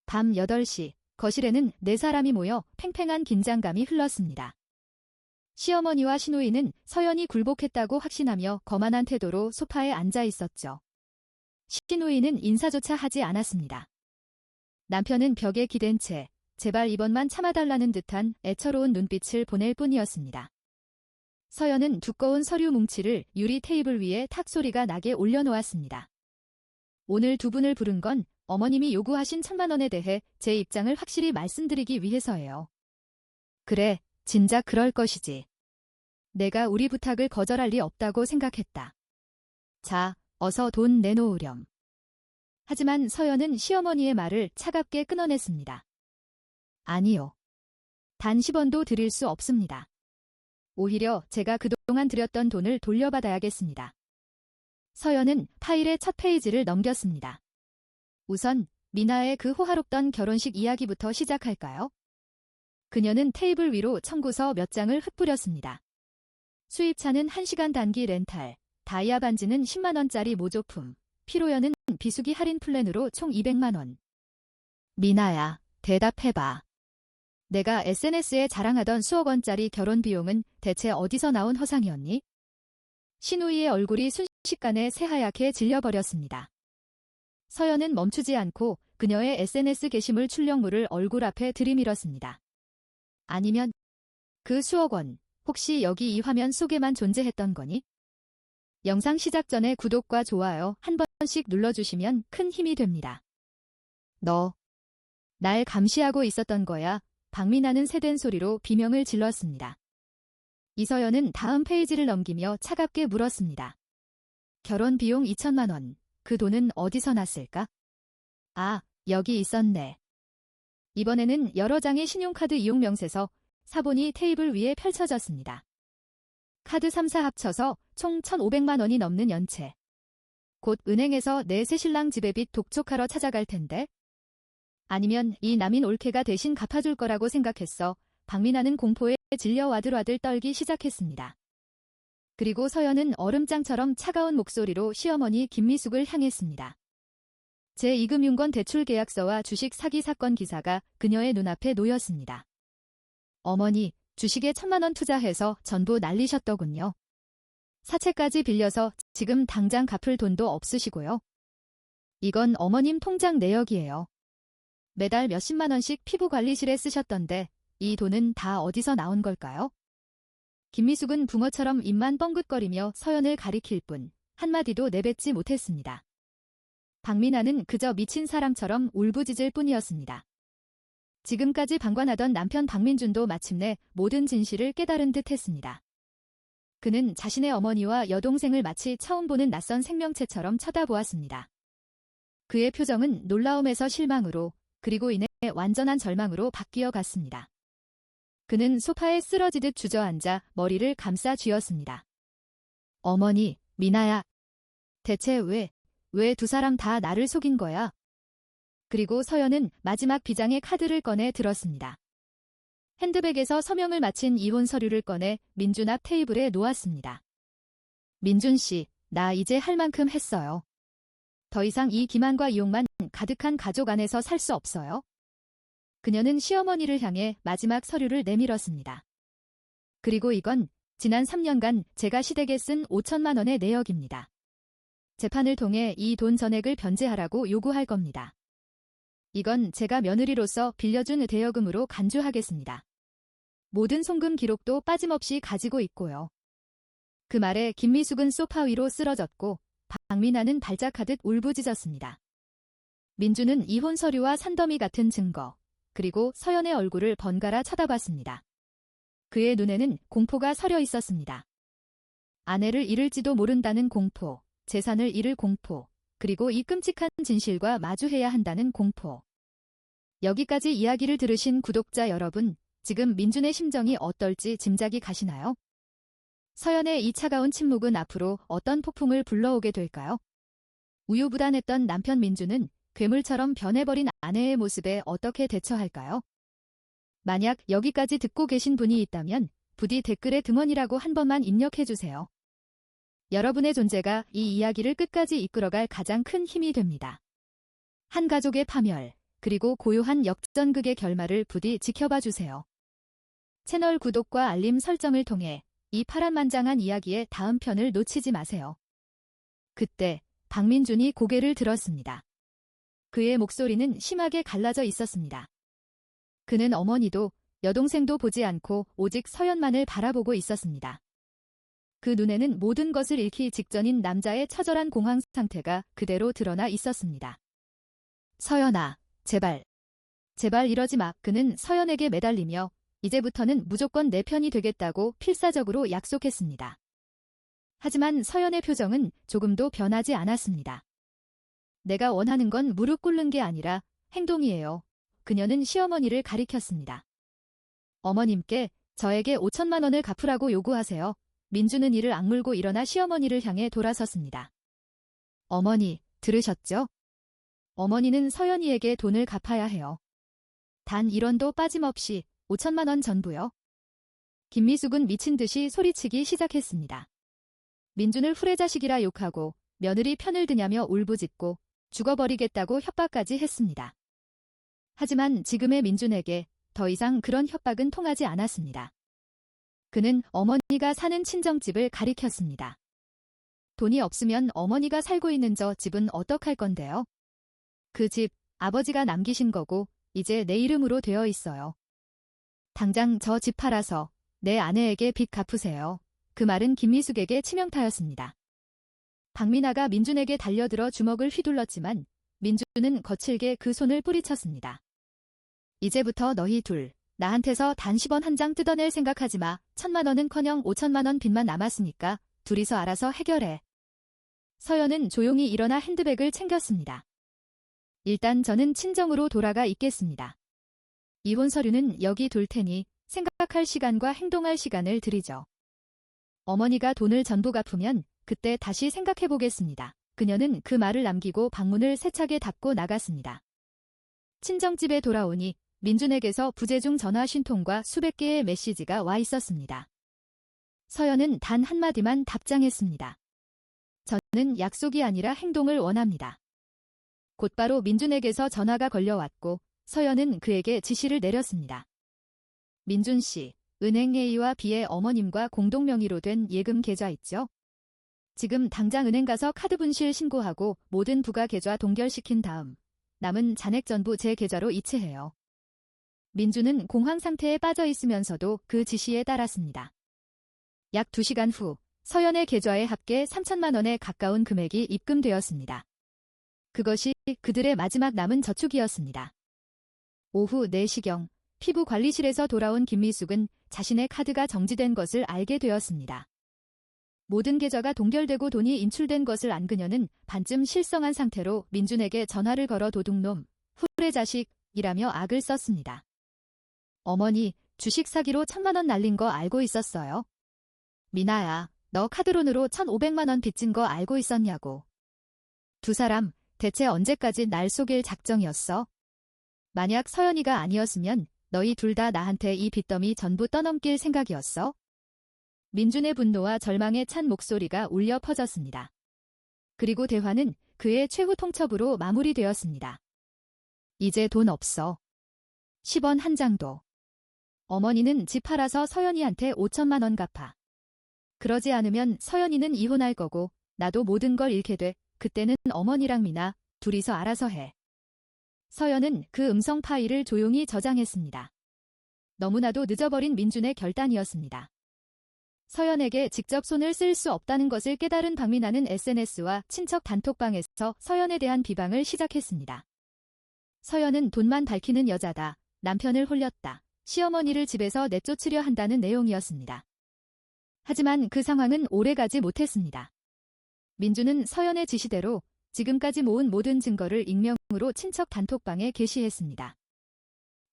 밤 8시, 거실에는 4사람이 모여 팽팽한 긴장감이 흘렀습니다. 시어머니와 시누이는 서연이 굴복했다고 확신하며 거만한 태도로 소파에 앉아 있었죠. 시누이는 인사조차 하지 않았습니다. 남편은 벽에 기댄 채 제발 이번만 참아달라는 듯한 애처로운 눈빛을 보낼 뿐이었습니다. 서연은 두꺼운 서류 뭉치를 유리 테이블 위에 탁 소리가 나게 올려놓았습니다. 오늘 두 분을 부른 건 어머님이 요구하신 1,000만 원에 대해 제 입장을 확실히 말씀드리기 위해서예요. 그래, 진작 그럴 것이지. 내가 우리 부탁을 거절할 리 없다고 생각했다. 자, 어서 돈 내놓으렴. 하지만 서연은 시어머니의 말을 차갑게 끊어냈습니다. 아니요. 단 10원도 드릴 수 없습니다. 오히려 제가 그동안 드렸던 돈을 돌려받아야겠습니다. 서연은 파일의 첫 페이지를 넘겼습니다. 우선 미나의 그 호화롭던 결혼식 이야기부터 시작할까요? 그녀는 테이블 위로 청구서 몇 장을 흩뿌렸습니다. 수입차는 1시간 단기 렌탈, 다이아 반지는 10만원짜리 모조품, 피로연은 비수기 할인 플랜으로 총 200만원. 미나야, 대답해봐. 내가 SNS에 자랑하던 수억 원짜리 결혼 비용은 대체 어디서 나온 허상이었니? 신우이의 얼굴이 순식간에 새하얗게 질려버렸습니다. 서연은 멈추지 않고 그녀의 SNS 게시물 출력물을 얼굴 앞에 들이밀었습니다. 아니면 그 수억 원, 혹시 여기 이 화면 속에만 존재했던 거니? 영상 시작 전에 구독과 좋아요 한 번씩 눌러주시면 큰 힘이 됩니다. 너, 날 감시하고 있었던 거야. 박미나는 새된 소리로 비명을 질렀습니다. 이서연은 다음 페이지를 넘기며 차갑게 물었습니다. 결혼 비용 2천만 원, 그 돈은 어디서 났을까? 아, 여기 있었네. 이번에는 여러 장의 신용카드 이용 명세서, 사본이 테이블 위에 펼쳐졌습니다. 카드 3사 합쳐서 총 1,500만 원이 넘는 연체. 곧 은행에서 내 새신랑 집에 빚 독촉하러 찾아갈 텐데? 아니면 이 남인 올케가 대신 갚아줄 거라고 생각했어. 박미나는 공포에 질려 와들와들 떨기 시작했습니다. 그리고 서연은 얼음장처럼 차가운 목소리로 시어머니 김미숙을 향했습니다. 제2금융권 대출계약서와 주식 사기 사건 기사가 그녀의 눈앞에 놓였습니다. 어머니, 주식에 1,000만 원 투자해서 전부 날리셨더군요. 사채까지 빌려서 지금 당장 갚을 돈도 없으시고요. 이건 어머님 통장 내역이에요. 매달 몇십만 원씩 피부관리실에 쓰셨던데 이 돈은 다 어디서 나온 걸까요? 김미숙은 붕어처럼 입만 뻥긋거리며 서연을 가리킬 뿐 한마디도 내뱉지 못했습니다. 박미나는 그저 미친 사람처럼 울부짖을 뿐이었습니다. 지금까지 방관하던 남편 박민준도 마침내 모든 진실을 깨달은 듯했습니다. 그는 자신의 어머니와 여동생을 마치 처음 보는 낯선 생명체처럼 쳐다보았습니다. 그의 표정은 놀라움에서 실망으로 그리고 이내 완전한 절망으로 바뀌어 갔습니다. 그는 소파에 쓰러지듯 주저앉아 머리를 감싸 쥐었습니다. 어머니, 미나야. 대체 왜 두 사람 다 나를 속인 거야? 그리고 서연은 마지막 비장의 카드를 꺼내 들었습니다. 핸드백에서 서명을 마친 이혼 서류를 꺼내 민준 앞 테이블에 놓았습니다. 민준 씨, 나 이제 할 만큼 했어요. 더 이상 이 기만과 이용만 가득한 가족 안에서 살 수 없어요. 그녀는 시어머니를 향해 마지막 서류를 내밀었습니다. 그리고 이건 지난 3년간 제가 시댁에 쓴 5천만 원의 내역입니다. 재판을 통해 이 돈 전액을 변제하라고 요구할 겁니다. 이건 제가 며느리로서 빌려준 대여금으로 간주하겠습니다. 모든 송금 기록도 빠짐없이 가지고 있고요. 그 말에 김미숙은 소파 위로 쓰러졌고 박미나는 발작하듯 울부짖었습니다. 민주는 이혼 서류와 산더미 같은 증거, 그리고 서연의 얼굴을 번갈아 쳐다봤습니다. 그의 눈에는 공포가 서려 있었습니다. 아내를 잃을지도 모른다는 공포, 재산을 잃을 공포, 그리고 이 끔찍한 진실과 마주해야 한다는 공포. 여기까지 이야기를 들으신 구독자 여러분, 지금 민준의 심정이 어떨지 짐작이 가시나요? 서연의 이 차가운 침묵은 앞으로 어떤 폭풍을 불러오게 될까요? 우유부단했던 남편 민준은 괴물처럼 변해버린 아내의 모습에 어떻게 대처할까요? 만약 여기까지 듣고 계신 분이 있다면 부디 댓글에 등원이라고 한 번만 입력해주세요. 여러분의 존재가 이 이야기를 끝까지 이끌어갈 가장 큰 힘이 됩니다. 한 가족의 파멸, 그리고 고요한 역전극의 결말을 부디 지켜봐 주세요. 채널 구독과 알림 설정을 통해 이 파란만장한 이야기의 다음 편을 놓치지 마세요. 그때 박민준이 고개를 들었습니다. 그의 목소리는 심하게 갈라져 있었습니다. 그는 어머니도 여동생도 보지 않고 오직 서연만을 바라보고 있었습니다. 그 눈에는 모든 것을 잃기 직전인 남자의 처절한 공황 상태가 그대로 드러나 있었습니다. 서연아, 제발. 제발 이러지 마. 그는 서연에게 매달리며 이제부터는 무조건 내 편이 되겠다고 필사적으로 약속했습니다. 하지만 서연의 표정은 조금도 변하지 않았습니다. 내가 원하는 건 무릎 꿇는 게 아니라 행동이에요. 그녀는 시어머니를 가리켰습니다. 어머님께 저에게 5천만 원을 갚으라고 요구하세요. 민주는 이를 악물고 일어나 시어머니를 향해 돌아섰습니다. 어머니, 들으셨죠? 어머니는 서연이에게 돈을 갚아야 해요. 단 1원도 빠짐없이 5천만 원 전부요. 김미숙은 미친 듯이 소리치기 시작했습니다. 민준을 후레자식이라 욕하고 며느리 편을 드냐며 울부짖고 죽어버리겠다고 협박까지 했습니다. 하지만 지금의 민준에게 더 이상 그런 협박은 통하지 않았습니다. 그는 어머니가 사는 친정집을 가리켰습니다. 돈이 없으면 어머니가 살고 있는 저 집은 어떡할 건데요? 그 집 아버지가 남기신 거고 이제 내 이름으로 되어 있어요. 당장 저 집 팔아서 내 아내에게 빚 갚으세요. 그 말은 김미숙에게 치명타였습니다. 박미나가 민준에게 달려들어 주먹을 휘둘렀지만 민준은 거칠게 그 손을 뿌리쳤습니다. 이제부터 너희 둘 나한테서 단 10원 한 장 뜯어낼 생각하지 마. 1,000만 원은커녕 5천만 원 빚만 남았으니까 둘이서 알아서 해결해. 서연은 조용히 일어나 핸드백을 챙겼습니다. 일단 저는 친정으로 돌아가 있겠습니다. 이혼 서류는 여기 둘 테니 생각할 시간과 행동할 시간을 드리죠. 어머니가 돈을 전부 갚으면 그때 다시 생각해 보겠습니다. 그녀는 그 말을 남기고 방문을 세차게 닫고 나갔습니다. 친정집에 돌아오니 민준에게서 부재중 전화 신통과 수백 개의 메시지가 와 있었습니다. 서연은 단 한마디만 답장했습니다. 저는 약속이 아니라 행동을 원합니다. 곧바로 민준에게서 전화가 걸려왔고 서연은 그에게 지시를 내렸습니다. 민준 씨, 은행 A와 B의 어머님과 공동 명의로 된 예금 계좌 있죠? 지금 당장 은행 가서 카드 분실 신고하고 모든 부가 계좌 동결시킨 다음 남은 잔액 전부 제 계좌로 이체해요. 민준은 공황 상태에 빠져 있으면서도 그 지시에 따랐습니다. 약 2시간 후 서연의 계좌에 합계 3천만 원에 가까운 금액이 입금되었습니다. 그것이 그들의 마지막 남은 저축이었습니다. 오후 4시경 피부관리실에서 돌아온 김미숙은 자신의 카드가 정지된 것을 알게 되었습니다. 모든 계좌가 동결되고 돈이 인출된 것을 안 그녀는 반쯤 실성한 상태로 민준에게 전화를 걸어 도둑놈, 후레자식이라며 악을 썼습니다. 어머니, 주식 사기로 1,000만 원 날린 거 알고 있었어요? 미나야, 너 카드론으로 1,500만 원 빚진 거 알고 있었냐고. 두 사람 대체 언제까지 날 속일 작정이었어? 만약 서연이가 아니었으면 너희 둘 다 나한테 이 빚더미 전부 떠넘길 생각이었어? 민준의 분노와 절망에 찬 목소리가 울려 퍼졌습니다. 그리고 대화는 그의 최후 통첩으로 마무리되었습니다. 이제 돈 없어. 10원 한 장도. 어머니는 집 팔아서 서연이한테 5천만 원 갚아. 그러지 않으면 서연이는 이혼할 거고 나도 모든 걸 잃게 돼. 그때는 어머니랑 미나 둘이서 알아서 해. 서연은 그 음성 파일을 조용히 저장했습니다. 너무나도 늦어버린 민준의 결단이었습니다. 서연에게 직접 손을 쓸 수 없다는 것을 깨달은 박미나는 SNS와 친척 단톡방에서 서연에 대한 비방을 시작했습니다. 서연은 돈만 밝히는 여자다. 남편을 홀렸다. 시어머니를 집에서 내쫓으려 한다는 내용이었습니다. 하지만 그 상황은 오래가지 못했습니다. 민준은 서연의 지시대로 지금까지 모은 모든 증거를 익명으로 친척 단톡방에 게시했습니다.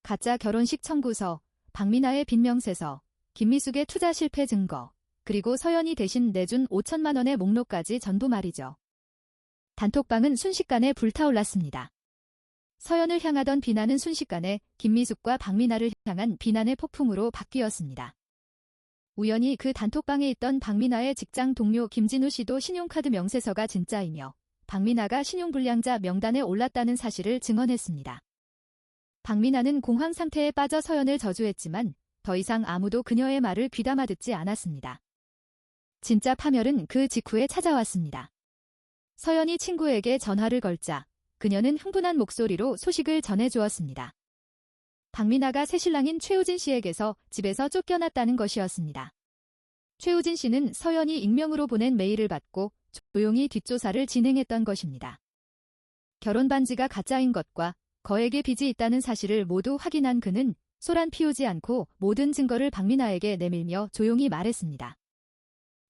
가짜 결혼식 청구서, 박미나의 빈명세서, 김미숙의 투자 실패 증거, 그리고 서연이 대신 내준 5천만 원의 목록까지 전부 말이죠. 단톡방은 순식간에 불타올랐습니다. 서연을 향하던 비난은 순식간에 김미숙과 박미나를 향한 비난의 폭풍으로 바뀌었습니다. 우연히 그 단톡방에 있던 박미나의 직장 동료 김진우 씨도 신용카드 명세서가 진짜이며 박미나가 신용불량자 명단에 올랐다는 사실을 증언했습니다. 박미나는 공황 상태에 빠져 서연을 저주했지만 더 이상 아무도 그녀의 말을 귀담아 듣지 않았습니다. 진짜 파멸은 그 직후에 찾아왔습니다. 서연이 친구에게 전화를 걸자 그녀는 흥분한 목소리로 소식을 전해주었습니다. 박미나가 새신랑인 최우진 씨에게서 집에서 쫓겨났다는 것이었습니다. 최우진 씨는 서연이 익명으로 보낸 메일을 받고 조용히 뒷조사를 진행했던 것입니다. 결혼 반지가 가짜인 것과 거액의 빚이 있다는 사실을 모두 확인한 그는 소란 피우지 않고 모든 증거를 박미나에게 내밀며 조용히 말했습니다.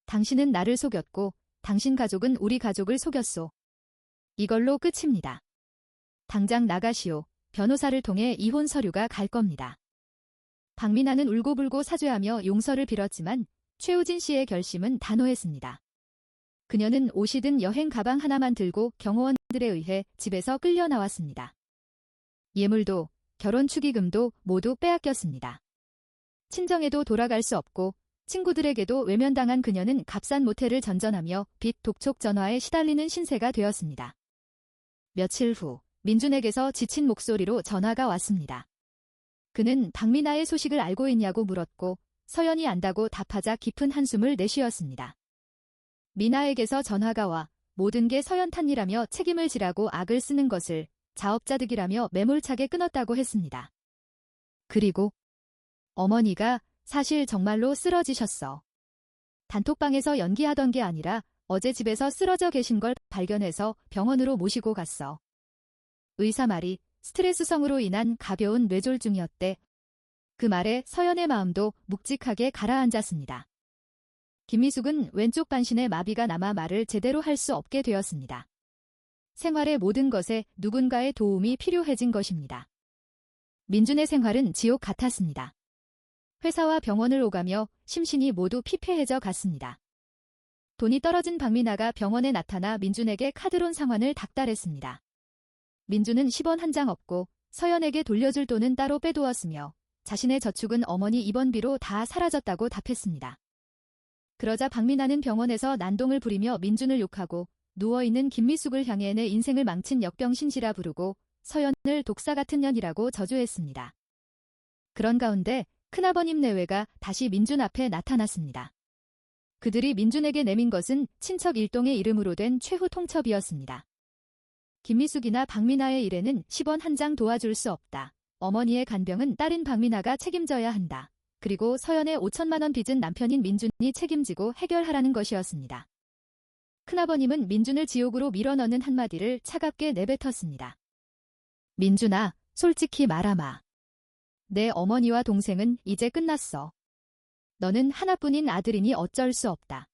당신은 나를 속였고 당신 가족은 우리 가족을 속였소. 이걸로 끝입니다. 당장 나가시오. 변호사를 통해 이혼 서류가 갈 겁니다. 박미나는 울고불고 사죄하며 용서를 빌었지만 최우진 씨의 결심은 단호했습니다. 그녀는 옷이 든 여행 가방 하나만 들고 경호원들에 의해 집에서 끌려 나왔습니다. 예물도 결혼 축의금도 모두 빼앗겼습니다. 친정에도 돌아갈 수 없고 친구들에게도 외면당한 그녀는 값싼 모텔을 전전하며 빚 독촉 전화에 시달리는 신세가 되었습니다. 며칠 후 민준에게서 지친 목소리로 전화가 왔습니다. 그는 박미나의 소식을 알고 있냐고 물었고 서연이 안다고 답하자 깊은 한숨을 내쉬었습니다. 미나에게서 전화가 와 모든 게 서연 탓이라며 책임을 지라고 악을 쓰는 것을 자업자득이라며 매몰차게 끊었다고 했습니다. 그리고 어머니가 사실 정말로 쓰러지셨어. 단톡방에서 연기하던 게 아니라 어제 집에서 쓰러져 계신 걸 발견해서 병원으로 모시고 갔어. 의사 말이 스트레스성으로 인한 가벼운 뇌졸중이었대. 그 말에 서연의 마음도 묵직하게 가라앉았습니다. 김미숙은 왼쪽 반신에 마비가 남아 말을 제대로 할 수 없게 되었습니다. 생활의 모든 것에 누군가의 도움이 필요해진 것입니다. 민준의 생활은 지옥 같았습니다. 회사와 병원을 오가며 심신이 모두 피폐해져 갔습니다. 돈이 떨어진 박미나가 병원에 나타나 민준에게 카드론 상환을 닥달했습니다. 민준은 10원 한 장 없고 서연에게 돌려줄 돈은 따로 빼두었으며 자신의 저축은 어머니 입원비로 다 사라졌다고 답했습니다. 그러자 박미나는 병원에서 난동을 부리며 민준을 욕하고 누워있는 김미숙을 향해 내 인생을 망친 역병신시라 부르고 서연을 독사 같은 년이라고 저주했습니다. 그런 가운데 큰아버님 내외가 다시 민준 앞에 나타났습니다. 그들이 민준에게 내민 것은 친척 일동의 이름으로 된 최후 통첩이었습니다. 김미숙이나 박미나의 일에는 10원 한 장 도와줄 수 없다. 어머니의 간병은 딸인 박미나가 책임져야 한다. 그리고 서연의 5천만 원 빚은 남편인 민준이 책임지고 해결하라는 것이었습니다. 큰아버님은 민준을 지옥으로 밀어넣는 한마디를 차갑게 내뱉었습니다. 민준아, 솔직히 말하마. 내 어머니와 동생은 이제 끝났어. 너는 하나뿐인 아들이니 어쩔 수 없다.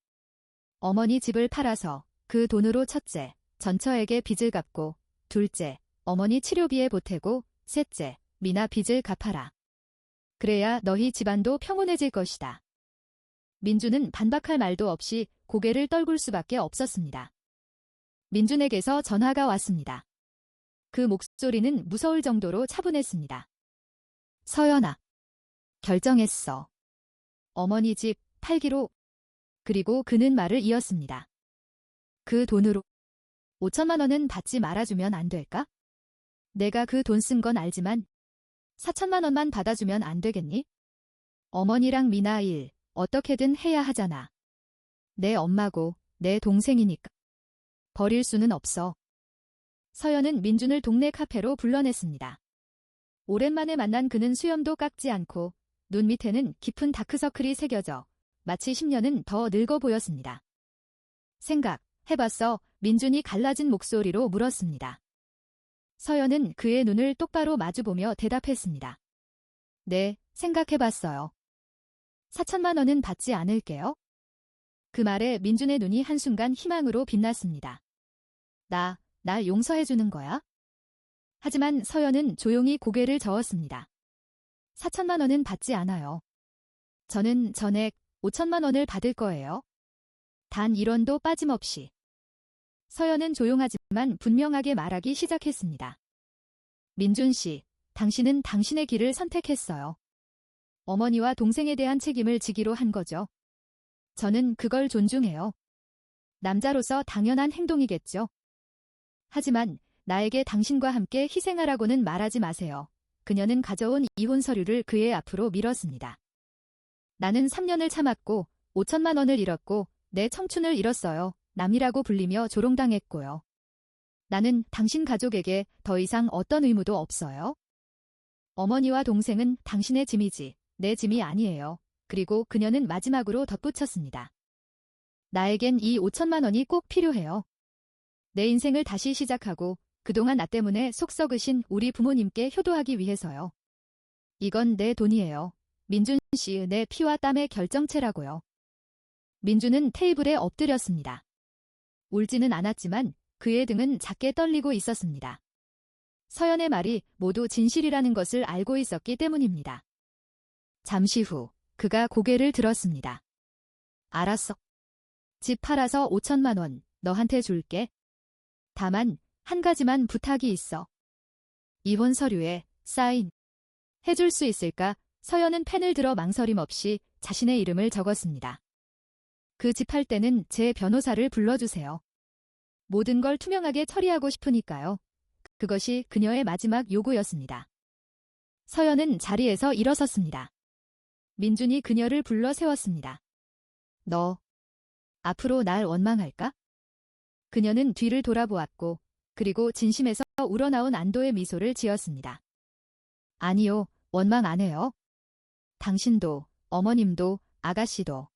어머니 집을 팔아서 그 돈으로 첫째, 전처에게 빚을 갚고 둘째, 어머니 치료비에 보태고 셋째, 미나 빚을 갚아라. 그래야 너희 집안도 평온해질 것이다. 민준은 반박할 말도 없이 고개를 떨굴 수밖에 없었습니다. 민준에게서 전화가 왔습니다. 그 목소리는 무서울 정도로 차분했습니다. 서연아, 결정했어. 어머니 집 팔기로. 그리고 그는 말을 이었습니다. 그 돈으로 5천만 원은 받지 말아주면 안 될까? 내가 그 돈 쓴 건 알지만 4천만 원만 받아주면 안 되겠니? 어머니랑 미나 일 어떻게든 해야 하잖아. 내 엄마고 내 동생이니까. 버릴 수는 없어. 서연은 민준을 동네 카페로 불러냈습니다. 오랜만에 만난 그는 수염도 깎지 않고 눈 밑에는 깊은 다크서클이 새겨져 마치 10년은 더 늙어 보였습니다. 생각해봤어? 민준이 갈라진 목소리로 물었습니다. 서연은 그의 눈을 똑바로 마주보며 대답했습니다. 네, 생각해봤어요. 4천만 원은 받지 않을게요. 그 말에 민준의 눈이 한순간 희망으로 빛났습니다. 날 용서해주는 거야? 하지만 서연은 조용히 고개를 저었습니다. 4천만 원은 받지 않아요. 저는 전액 5천만 원을 받을 거예요. 단 1원도 빠짐없이. 서연은 조용하지만 분명하게 말하기 시작했습니다. 민준 씨, 당신은 당신의 길을 선택했어요. 어머니와 동생에 대한 책임을 지기로 한 거죠. 저는 그걸 존중해요. 남자로서 당연한 행동이겠죠. 하지만 나에게 당신과 함께 희생하라고는 말하지 마세요. 그녀는 가져온 이혼 서류를 그의 앞으로 밀었습니다. 나는 3년을 참았고 5천만 원을 잃었고 내 청춘을 잃었어요. 남이라고 불리며 조롱당했고요. 나는 당신 가족에게 더 이상 어떤 의무도 없어요. 어머니와 동생은 당신의 짐이지 내 짐이 아니에요. 그리고 그녀는 마지막으로 덧붙였습니다. 나에겐 이 5천만 원이 꼭 필요해요. 내 인생을 다시 시작하고 그동안 나 때문에 속 썩으신 우리 부모님께 효도하기 위해서요. 이건 내 돈이에요. 민준 씨의 내 피와 땀의 결정체라고요. 민준은 테이블에 엎드렸습니다. 울지는 않았지만 그의 등은 작게 떨리고 있었습니다. 서연의 말이 모두 진실이라는 것을 알고 있었기 때문입니다. 잠시 후 그가 고개를 들었습니다. 알았어. 집 팔아서 5천만 원 너한테 줄게. 다만 한 가지만 부탁이 있어. 이혼 서류에 사인 해줄 수 있을까? 서연은 펜을 들어 망설임 없이 자신의 이름을 적었습니다. 그 집 할 때는 제 변호사를 불러주세요. 모든 걸 투명하게 처리하고 싶으니까요. 그것이 그녀의 마지막 요구였습니다. 서연은 자리에서 일어섰습니다. 민준이 그녀를 불러 세웠습니다. 너, 앞으로 날 원망할까? 그녀는 뒤를 돌아보았고, 그리고 진심에서 우러나온 안도의 미소를 지었습니다. 아니요, 원망 안 해요. 당신도, 어머님도, 아가씨도.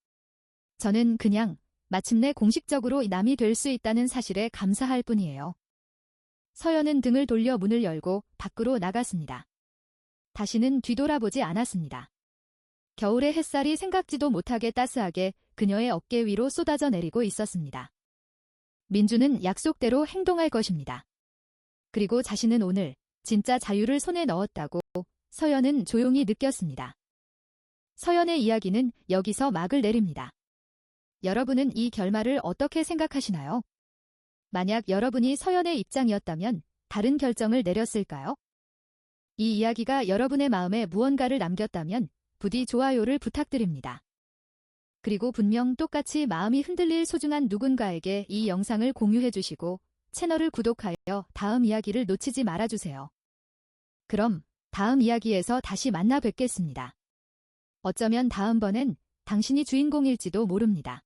저는 그냥 마침내 공식적으로 남이 될 수 있다는 사실에 감사할 뿐이에요. 서연은 등을 돌려 문을 열고 밖으로 나갔습니다. 다시는 뒤돌아보지 않았습니다. 겨울의 햇살이 생각지도 못하게 따스하게 그녀의 어깨 위로 쏟아져 내리고 있었습니다. 민주는 약속대로 행동할 것입니다. 그리고 자신은 오늘 진짜 자유를 손에 넣었다고 서연은 조용히 느꼈습니다. 서연의 이야기는 여기서 막을 내립니다. 여러분은 이 결말을 어떻게 생각하시나요? 만약 여러분이 서연의 입장이었다면 다른 결정을 내렸을까요? 이 이야기가 여러분의 마음에 무언가를 남겼다면 부디 좋아요를 부탁드립니다. 그리고 분명 똑같이 마음이 흔들릴 소중한 누군가에게 이 영상을 공유해 주시고 채널을 구독하여 다음 이야기를 놓치지 말아주세요. 그럼 다음 이야기에서 다시 만나 뵙겠습니다. 어쩌면 다음번엔 당신이 주인공일지도 모릅니다.